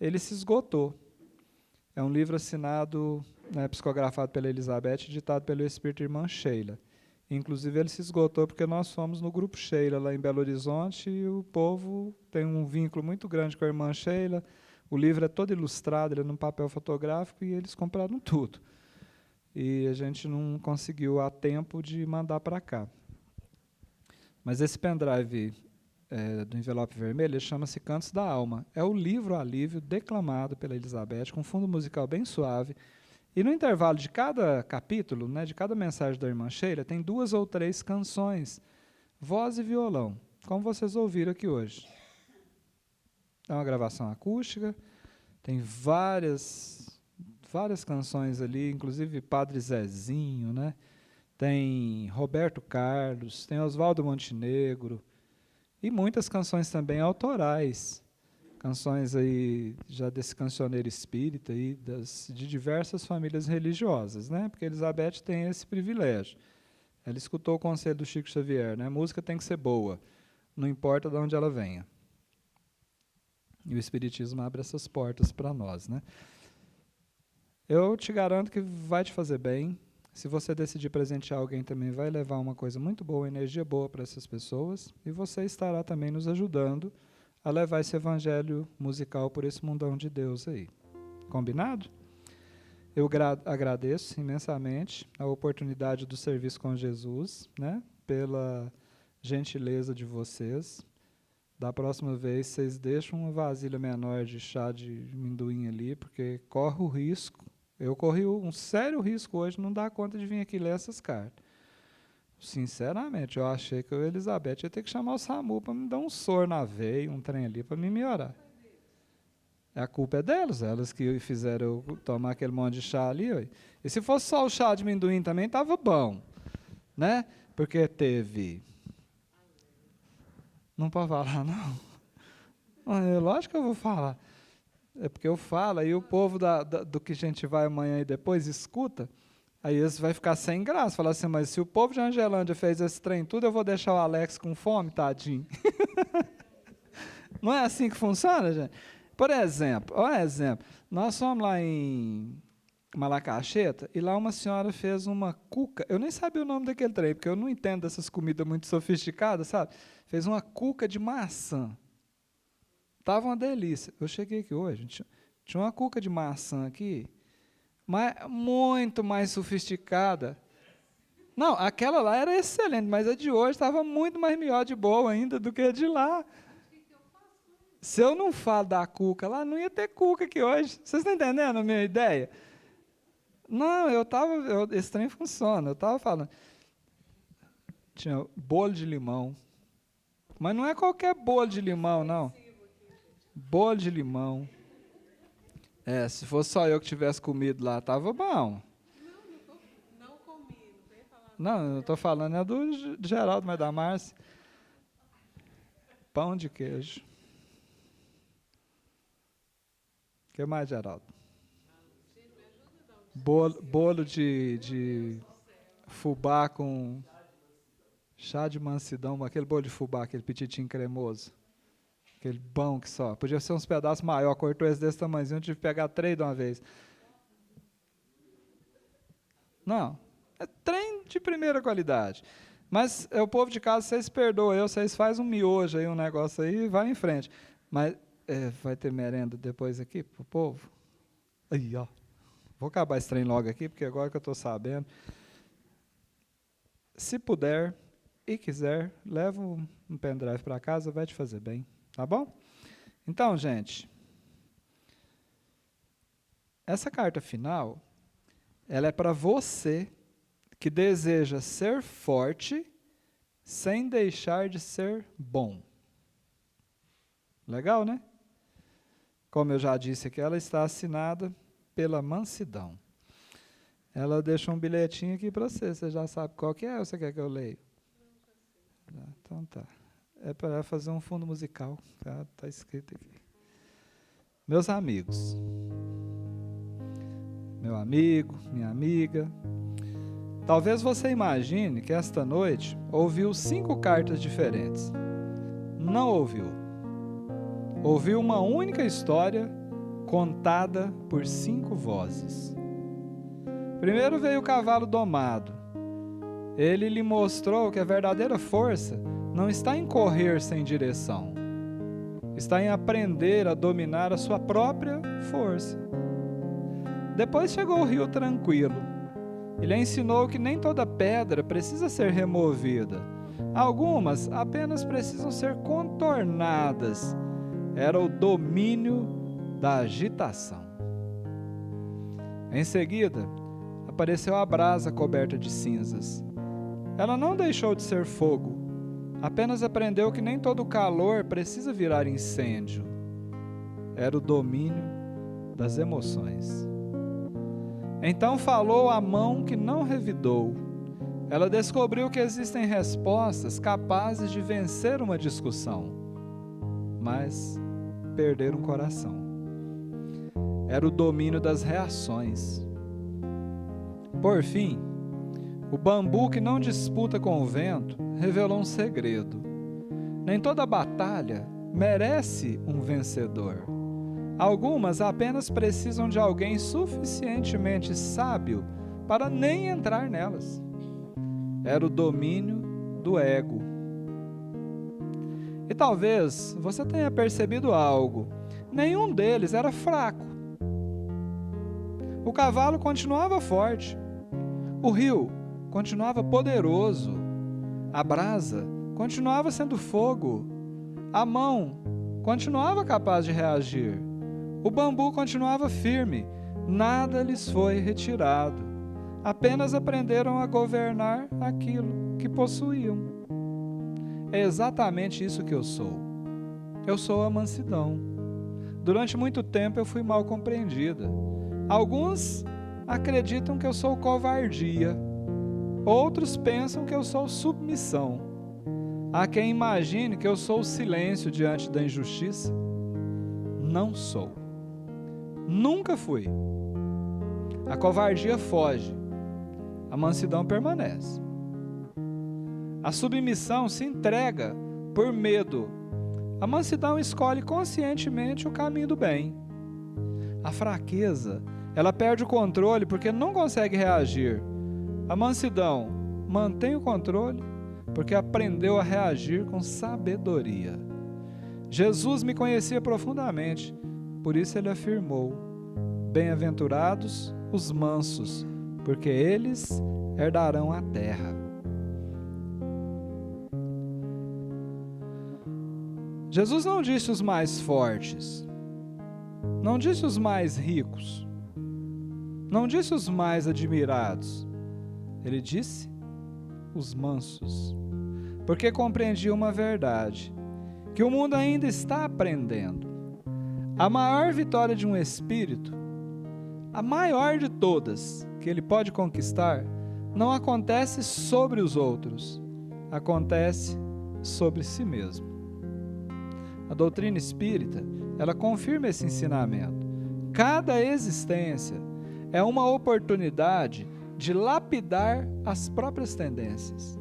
Ele se esgotou. É um livro assinado, né, psicografado pela Elizabeth, ditado pelo Espírito Irmã Sheila. Inclusive ele se esgotou porque nós fomos no grupo Sheila lá em Belo Horizonte e o povo tem um vínculo muito grande com a Irmã Sheila. O livro é todo ilustrado, ele é num papel fotográfico e eles compraram tudo. E a gente não conseguiu a tempo de mandar para cá. Mas esse pendrive do envelope vermelho chama-se Cantos da Alma. É o livro Alívio declamado pela Elizabeth, com fundo musical bem suave. E no intervalo de cada capítulo, né, de cada mensagem da Irmã Sheila, tem 2 ou 3 canções, voz e violão, como vocês ouviram aqui hoje. É uma gravação acústica, tem várias canções ali, inclusive Padre Zezinho, né? Tem Roberto Carlos, tem Oswaldo Montenegro, e muitas canções também autorais, canções aí já desse cancioneiro espírita aí, de diversas famílias religiosas, né? Porque a Elizabeth tem esse privilégio. Ela escutou o conselho do Chico Xavier, né? A música tem que ser boa, não importa de onde ela venha. E o Espiritismo abre essas portas para nós, né? Eu te garanto que vai te fazer bem. Se você decidir presentear alguém também, vai levar uma coisa muito boa, energia boa para essas pessoas. E você estará também nos ajudando a levar esse evangelho musical por esse mundão de Deus aí. Combinado? Eu agradeço imensamente a oportunidade do serviço com Jesus, né? Pela gentileza de vocês. Da próxima vez, vocês deixam uma vasilha menor de chá de amendoim ali, porque corre o risco. Eu corri um sério risco hoje, não dar conta de vir aqui ler essas cartas. Sinceramente, eu achei que a Elizabeth ia ter que chamar o SAMU para me dar um soro na veia, um trem ali, para me melhorar. A culpa é delas, elas que fizeram eu tomar aquele monte de chá ali. Ó. E se fosse só o chá de amendoim também, estava bom. Né? Porque teve... Não pode falar, não? Lógico que eu vou falar. É porque eu falo, aí o povo do que a gente vai amanhã e depois escuta, aí eles vai ficar sem graça. Falar assim, mas se o povo de Angelândia fez esse trem tudo, eu vou deixar o Alex com fome, tadinho. Não é assim que funciona, gente? Por exemplo, nós fomos lá em Malacacheta e lá uma senhora fez uma cuca, eu nem sabia o nome daquele trem, porque eu não entendo dessas comidas muito sofisticadas, sabe? Fez uma cuca de maçã. Tava uma delícia. Eu cheguei aqui hoje, tinha uma cuca de maçã aqui, mas muito mais sofisticada. Não, aquela lá era excelente, mas a de hoje estava muito mais melhor de boa ainda do que a de lá. Se eu não falo da cuca lá, não ia ter cuca aqui hoje. Vocês estão entendendo a minha ideia? Não, esse trem funciona. Eu estava falando. Tinha bolo de limão. Mas não é qualquer bolo de limão, não. Bolo de limão. Se fosse só eu que tivesse comido lá, estava bom. Não comi, não veio falar. Não, eu estou falando é do Geraldo, mas da Márcia. Pão de queijo. O que mais, Geraldo? Bolo de fubá com chá de mansidão, aquele bolo de fubá, aquele pititinho cremoso. Aquele pão que só. Podia ser uns pedaços maiores, cortou esse desse tamanhozinho, eu tive que pegar 3 de uma vez. Não, é trem de primeira qualidade. Mas o povo de casa, vocês perdoam vocês fazem um miojo aí, um negócio aí e vai em frente. Mas vai ter merenda depois aqui pro povo? Aí, ó. Vou acabar esse trem logo aqui, porque agora que eu estou sabendo. Se puder e quiser, leva um pendrive para casa, vai te fazer bem. Tá bom? Então, gente, essa carta final, ela é para você que deseja ser forte sem deixar de ser bom. Legal, né? Como eu já disse aqui, ela está assinada pela mansidão. Ela deixou um bilhetinho aqui para você. Você já sabe qual que é ou você quer que eu leia? Então tá. É para fazer um fundo musical. Tá escrito aqui. Meus amigos. Meu amigo, minha amiga. Talvez você imagine que esta noite ouviu 5 cartas diferentes. Não ouviu. Ouviu uma única história contada por 5 vozes. Primeiro veio o cavalo domado. Ele lhe mostrou que a verdadeira força não está em correr sem direção. Está em aprender a dominar a sua própria força. Depois chegou o rio tranquilo. Ele ensinou que nem toda pedra precisa ser removida. Algumas apenas precisam ser contornadas. Era o domínio da agitação. Em seguida, apareceu a brasa coberta de cinzas. Ela não deixou de ser fogo, apenas aprendeu que nem todo calor precisa virar incêndio. Era o domínio das emoções. Então falou a mão que não revidou. Ela descobriu que existem respostas capazes de vencer uma discussão, mas perder um coração. Era o domínio das reações. Por fim, o bambu que não disputa com o vento revelou um segredo. Nem toda batalha merece um vencedor. Algumas apenas precisam de alguém suficientemente sábio para nem entrar nelas. Era o domínio do ego. E talvez você tenha percebido algo. Nenhum deles era fraco. O cavalo continuava forte. O rio continuava poderoso. A brasa continuava sendo fogo. A mão continuava capaz de reagir. O bambu continuava firme. Nada lhes foi retirado. Apenas aprenderam a governar aquilo que possuíam. É exatamente isso que eu sou. Eu sou a mansidão. Durante muito tempo eu fui mal compreendida. Alguns acreditam que eu sou covardia. Outros pensam que eu sou submissão. Há quem imagine que eu sou o silêncio diante da injustiça. Não sou. Nunca fui. A covardia foge. A mansidão permanece. A submissão se entrega por medo. A mansidão escolhe conscientemente o caminho do bem. A fraqueza, ela perde o controle porque não consegue reagir. A mansidão mantém o controle porque aprendeu a reagir com sabedoria. Jesus me conhecia profundamente, por isso ele afirmou: bem-aventurados os mansos, porque eles herdarão a terra. Jesus não disse os mais fortes, não disse os mais ricos, não disse os mais admirados. Ele disse os mansos, porque compreendia uma verdade, que o mundo ainda está aprendendo. A maior vitória de um espírito, a maior de todas que ele pode conquistar, não acontece sobre os outros, acontece sobre si mesmo. A doutrina espírita, ela confirma esse ensinamento. Cada existência é uma oportunidade de lapidar as próprias tendências,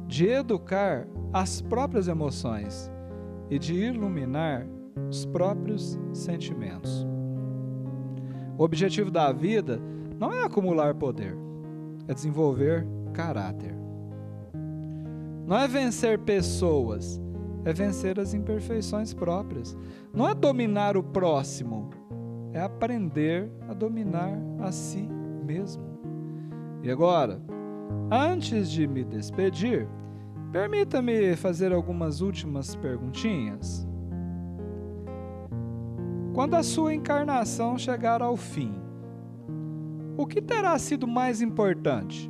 de educar as próprias emoções e de iluminar os próprios sentimentos. O objetivo da vida não é acumular poder, é desenvolver caráter. Não é vencer pessoas, é vencer as imperfeições próprias. Não é dominar o próximo, é aprender a dominar a si mesmo. E agora, antes de me despedir, permita-me fazer algumas últimas perguntinhas. Quando a sua encarnação chegar ao fim, o que terá sido mais importante?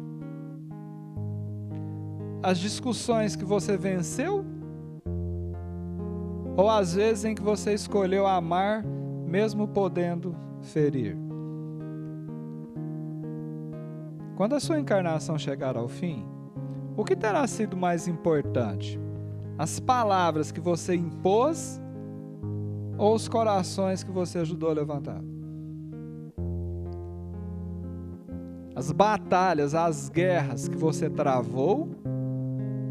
As discussões que você venceu? Ou as vezes em que você escolheu amar, mesmo podendo ferir? Quando a sua encarnação chegar ao fim, o que terá sido mais importante? As palavras que você impôs ou os corações que você ajudou a levantar? As batalhas, as guerras que você travou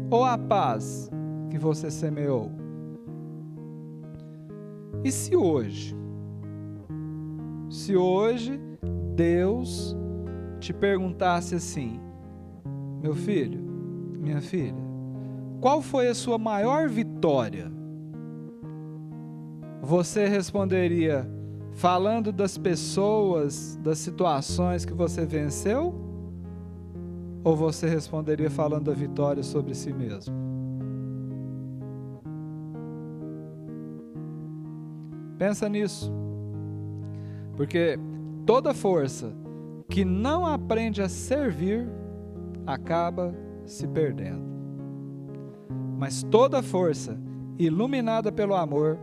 ou a paz que você semeou? E se hoje Deus te perguntasse assim: meu filho, minha filha, qual foi a sua maior vitória? Você responderia falando das pessoas, das situações que você venceu? Ou você responderia falando da vitória sobre si mesmo? Pensa nisso. Porque toda força que não aprende a servir acaba se perdendo. Mas toda força iluminada pelo amor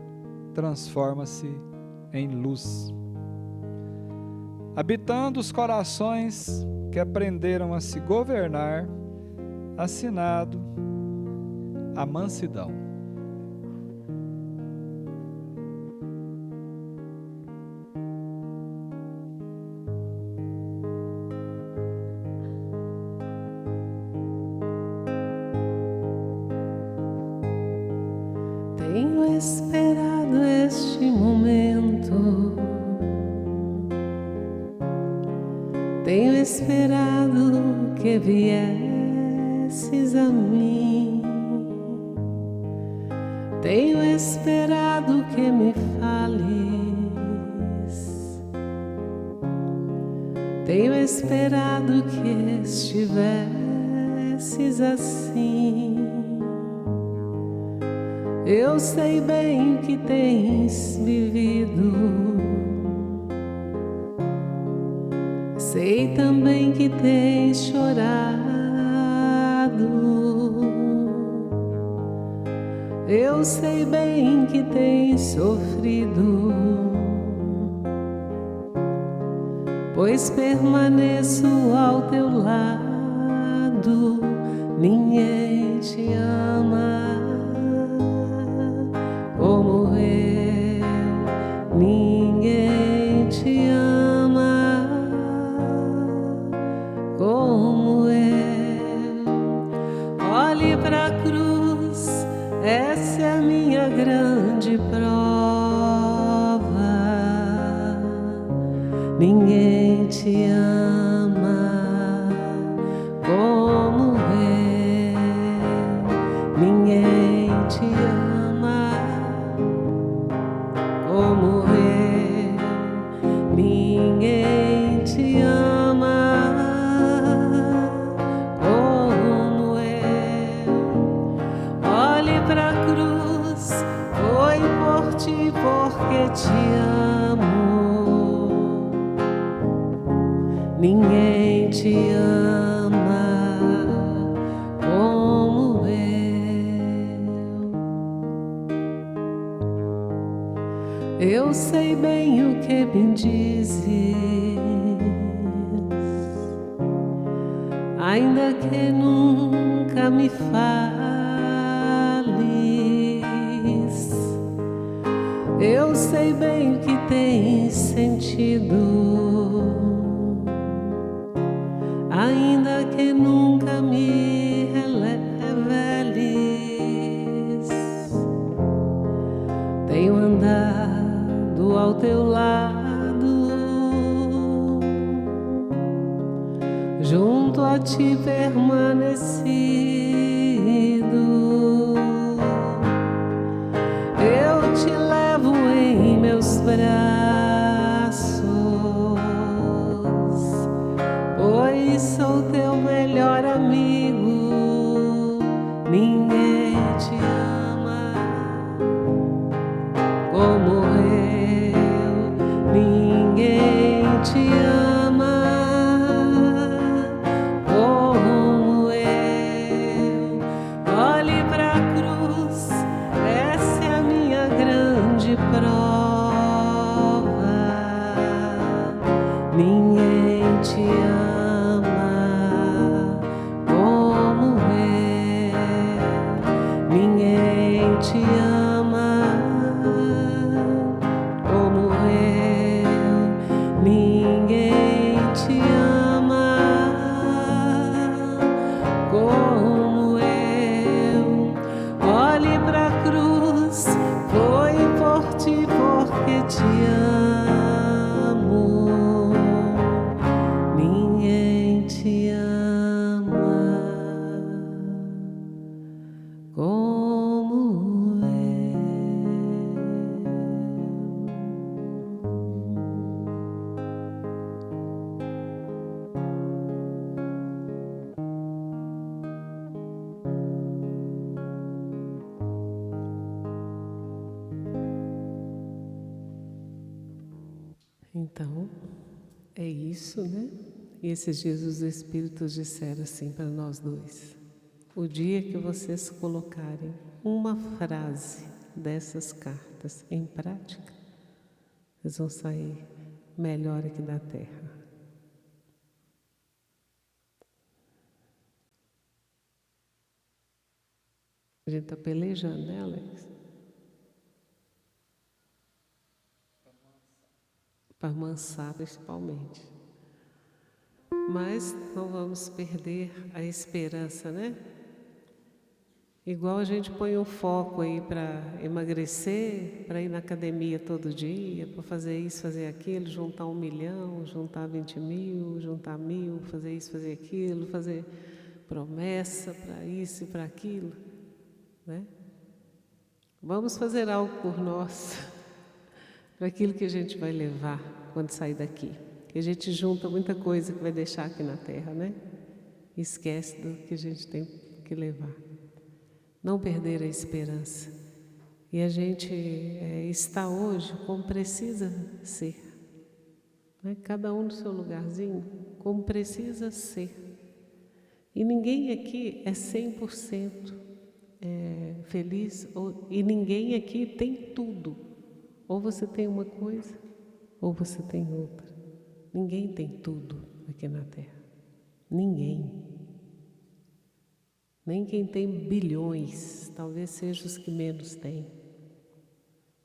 transforma-se em luz. Habitando os corações que aprenderam a se governar, assinado a mansidão. Tenho esperado este momento, tenho esperado que viesses a mim, tenho esperado que me fales, tenho esperado que estivesses assim. Eu sei bem que tens vivido, sei também que tens chorado, eu sei bem que tens sofrido, pois permaneço ao teu lado, ninguém te ama como eu, ninguém te ama como eu. Olhe para a cruz, essa é a minha grande prova. Ninguém te ama como eu, ninguém te ama como eu, ninguém te ama como eu. Olhe para a cruz, foi por ti porque te amo. Ninguém te ama como eu. Eu sei bem o que me dizes, ainda que nunca me fales, eu sei bem o que tem sentido, ainda que nunca me reveles. Tenho andado ao teu lado, junto a ti permanecido. Eu te levo em meus braços, pois sou teu melhor amigo. Ninguém te ama como eu, ninguém te ama como eu. Olhe pra cruz, essa é a minha grande prova. Ninguém te ama como eu, ninguém te ama como eu, ninguém te ama como eu. Olhe pra cruz, foi por ti porque te amo. Ninguém te ama como eu. Então, é isso, né? E esses dias os Espíritos disseram assim para nós dois: o dia que vocês colocarem uma frase dessas cartas em prática, vocês vão sair melhor aqui da Terra. A gente está pelejando, né, Alex? Para amansar principalmente. Mas não vamos perder a esperança, né? Igual a gente põe um foco aí para emagrecer, para ir na academia todo dia, para fazer isso, fazer aquilo, juntar 1 milhão, juntar 20 mil, juntar 1.000, fazer isso, fazer aquilo, fazer promessa para isso e para aquilo, né? Vamos fazer algo por nós, para aquilo que a gente vai levar quando sair daqui. Que a gente junta muita coisa que vai deixar aqui na Terra, né? Esquece do que a gente tem que levar. Não perder a esperança. E a gente está hoje como precisa ser, né? Cada um no seu lugarzinho, como precisa ser. E ninguém aqui é 100% feliz, e ninguém aqui tem tudo. Ou você tem uma coisa, ou você tem outra. Ninguém tem tudo aqui na Terra. Ninguém. Nem quem tem bilhões, talvez seja os que menos têm.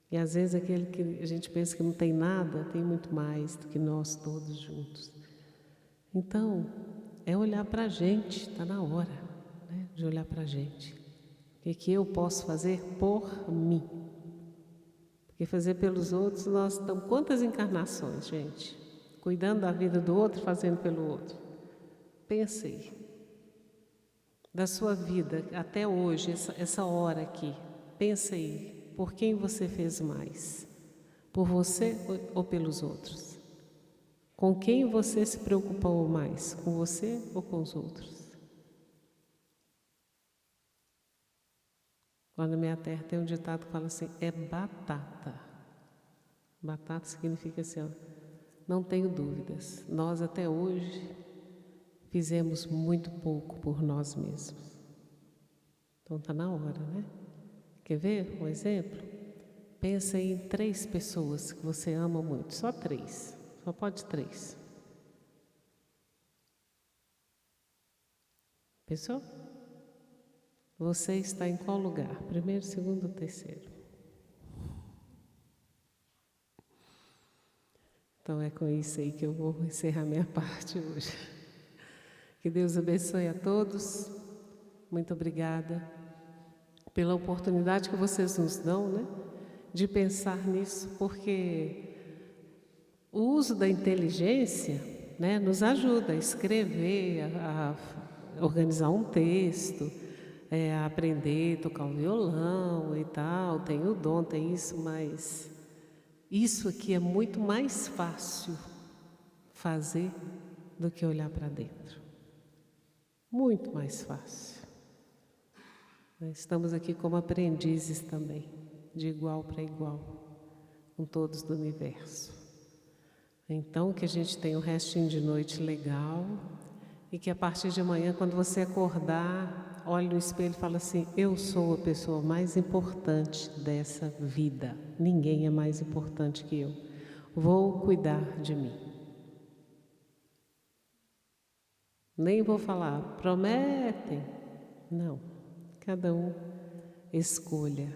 E às vezes aquele que a gente pensa que não tem nada, tem muito mais do que nós todos juntos. Então, é olhar para a gente, está na hora, né, de olhar para a gente. O que eu posso fazer por mim? Porque fazer pelos outros, nós estamos quantas encarnações, gente? Cuidando da vida do outro, fazendo pelo outro. Pense aí. Da sua vida até hoje, essa hora aqui, pense aí, por quem você fez mais? Por você ou pelos outros? Com quem você se preocupou mais? Com você ou com os outros? Lá na minha terra tem um ditado que fala assim, é batata. Batata significa assim, ó, não tenho dúvidas, nós até hoje fizemos muito pouco por nós mesmos. Então está na hora, né? Quer ver um exemplo? Pensa em 3 pessoas que você ama muito, só 3, só pode 3. Pensou? Você está em qual lugar? Primeiro, segundo ou terceiro? Então é com isso aí que eu vou encerrar minha parte hoje. Que Deus abençoe a todos. Muito obrigada pela oportunidade que vocês nos dão, né? De pensar nisso, porque o uso da inteligência, né, nos ajuda a escrever, a organizar um texto, a aprender a tocar o violão e tal, tem o dom, tem isso, mas isso aqui é muito mais fácil fazer do que olhar para dentro. Muito mais fácil. Nós estamos aqui como aprendizes também, de igual para igual, com todos do universo. Então, que a gente tenha um restinho de noite legal e que a partir de amanhã, quando você acordar, olhe no espelho e fale assim: eu sou a pessoa mais importante dessa vida. Ninguém é mais importante que eu. Vou cuidar de mim. Nem vou falar, prometem. Não, cada um escolha.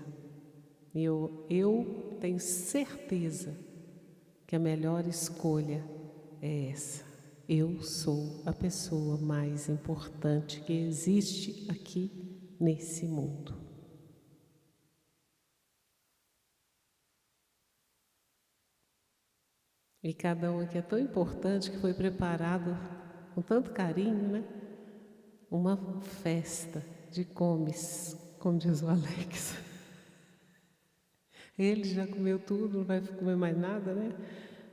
Eu tenho certeza que a melhor escolha é essa. Eu sou a pessoa mais importante que existe aqui nesse mundo. E cada um aqui é tão importante que foi preparado com tanto carinho, né? Uma festa de comes, como diz o Alex. Ele já comeu tudo, não vai comer mais nada, né?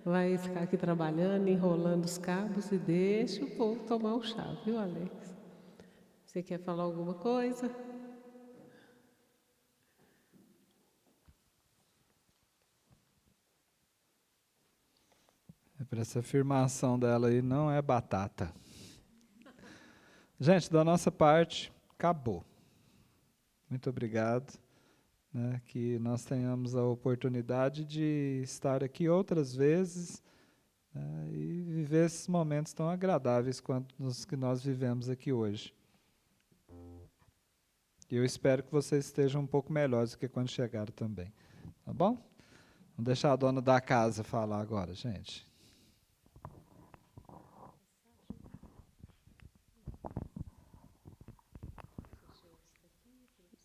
Vai ficar aqui trabalhando, enrolando os cabos e deixa o povo tomar o chá, viu, Alex? Você quer falar alguma coisa? Para essa afirmação dela aí, não é batata. Gente, da nossa parte, acabou. Muito obrigado. Né, que nós tenhamos a oportunidade de estar aqui outras vezes, né, e viver esses momentos tão agradáveis quanto os que nós vivemos aqui hoje. E eu espero que vocês estejam um pouco melhores do que quando chegaram também. Tá bom? Vamos deixar a dona da casa falar agora, gente.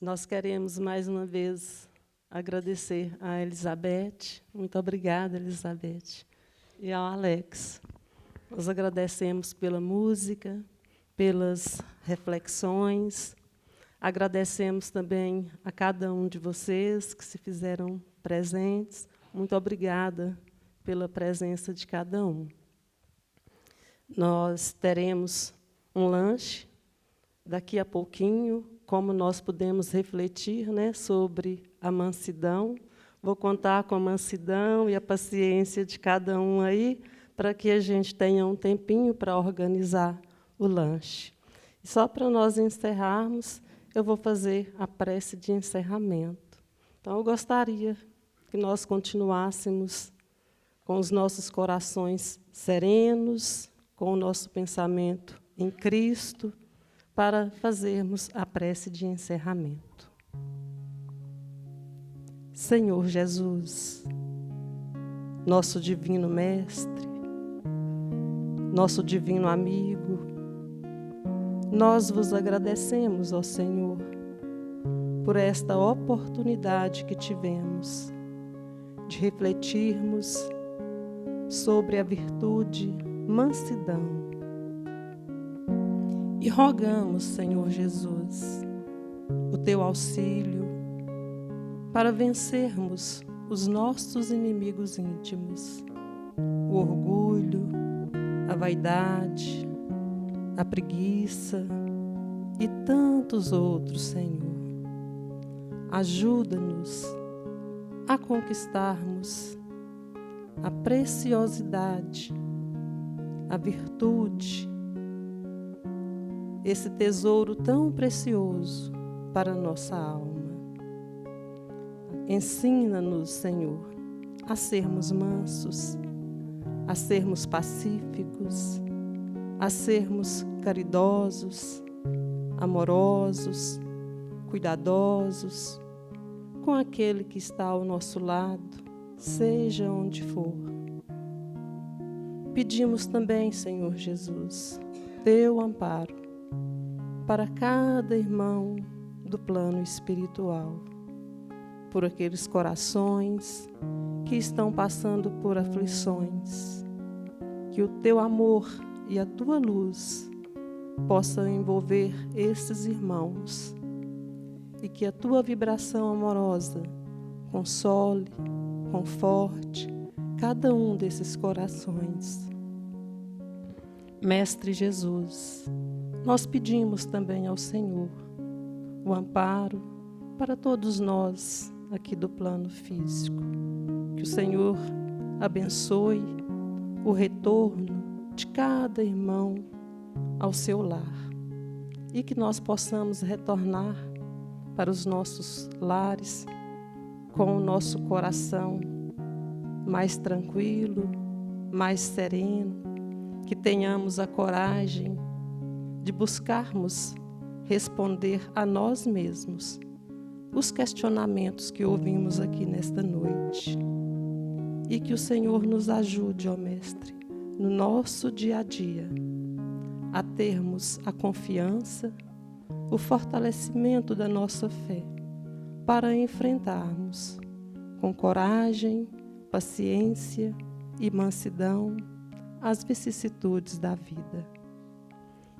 Nós queremos mais uma vez agradecer a Elizabeth. Muito obrigada, Elizabeth. E ao Alex. Nós agradecemos pela música, pelas reflexões. Agradecemos também a cada um de vocês que se fizeram presentes. Muito obrigada pela presença de cada um. Nós teremos um lanche daqui a pouquinho, como nós podemos refletir, né, sobre a mansidão. Vou contar com a mansidão e a paciência de cada um aí, para que a gente tenha um tempinho para organizar o lanche. E só para nós encerrarmos, eu vou fazer a prece de encerramento. Então, eu gostaria que nós continuássemos com os nossos corações serenos, com o nosso pensamento em Cristo, para fazermos a prece de encerramento. Senhor Jesus, nosso divino Mestre, nosso divino amigo, nós vos agradecemos, ó Senhor, por esta oportunidade que tivemos de refletirmos sobre a virtude mansidão. E rogamos, Senhor Jesus, o teu auxílio para vencermos os nossos inimigos íntimos, o orgulho, a vaidade, a preguiça e tantos outros, Senhor. Ajuda-nos a conquistarmos a preciosidade, a virtude, esse tesouro tão precioso para a nossa alma. Ensina-nos, Senhor, a sermos mansos, a sermos pacíficos, a sermos caridosos, amorosos, cuidadosos, com aquele que está ao nosso lado, seja onde for. Pedimos também, Senhor Jesus, teu amparo para cada irmão do plano espiritual, por aqueles corações que estão passando por aflições, que o teu amor e a tua luz possam envolver esses irmãos e que a tua vibração amorosa console, conforte cada um desses corações. Mestre Jesus, nós pedimos também ao Senhor o amparo para todos nós aqui do plano físico. Que o Senhor abençoe o retorno de cada irmão ao seu lar e que nós possamos retornar para os nossos lares com o nosso coração mais tranquilo, mais sereno, que tenhamos a coragem de buscarmos responder a nós mesmos os questionamentos que ouvimos aqui nesta noite. E que o Senhor nos ajude, ó Mestre, no nosso dia a dia, a termos a confiança, o fortalecimento da nossa fé, para enfrentarmos com coragem, paciência e mansidão as vicissitudes da vida.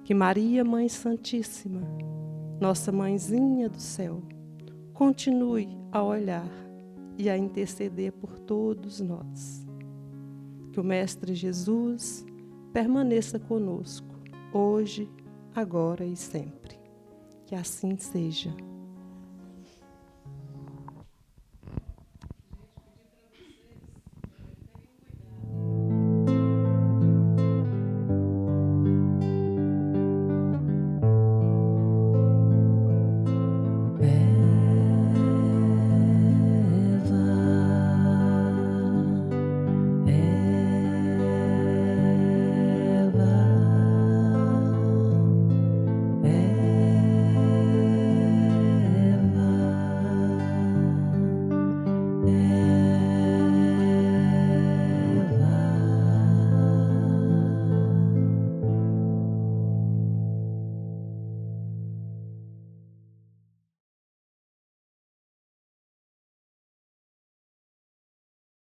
Que Maria, Mãe Santíssima, nossa Mãezinha do céu, continue a olhar e a interceder por todos nós. Que o Mestre Jesus permaneça conosco, hoje, agora e sempre. Que assim seja.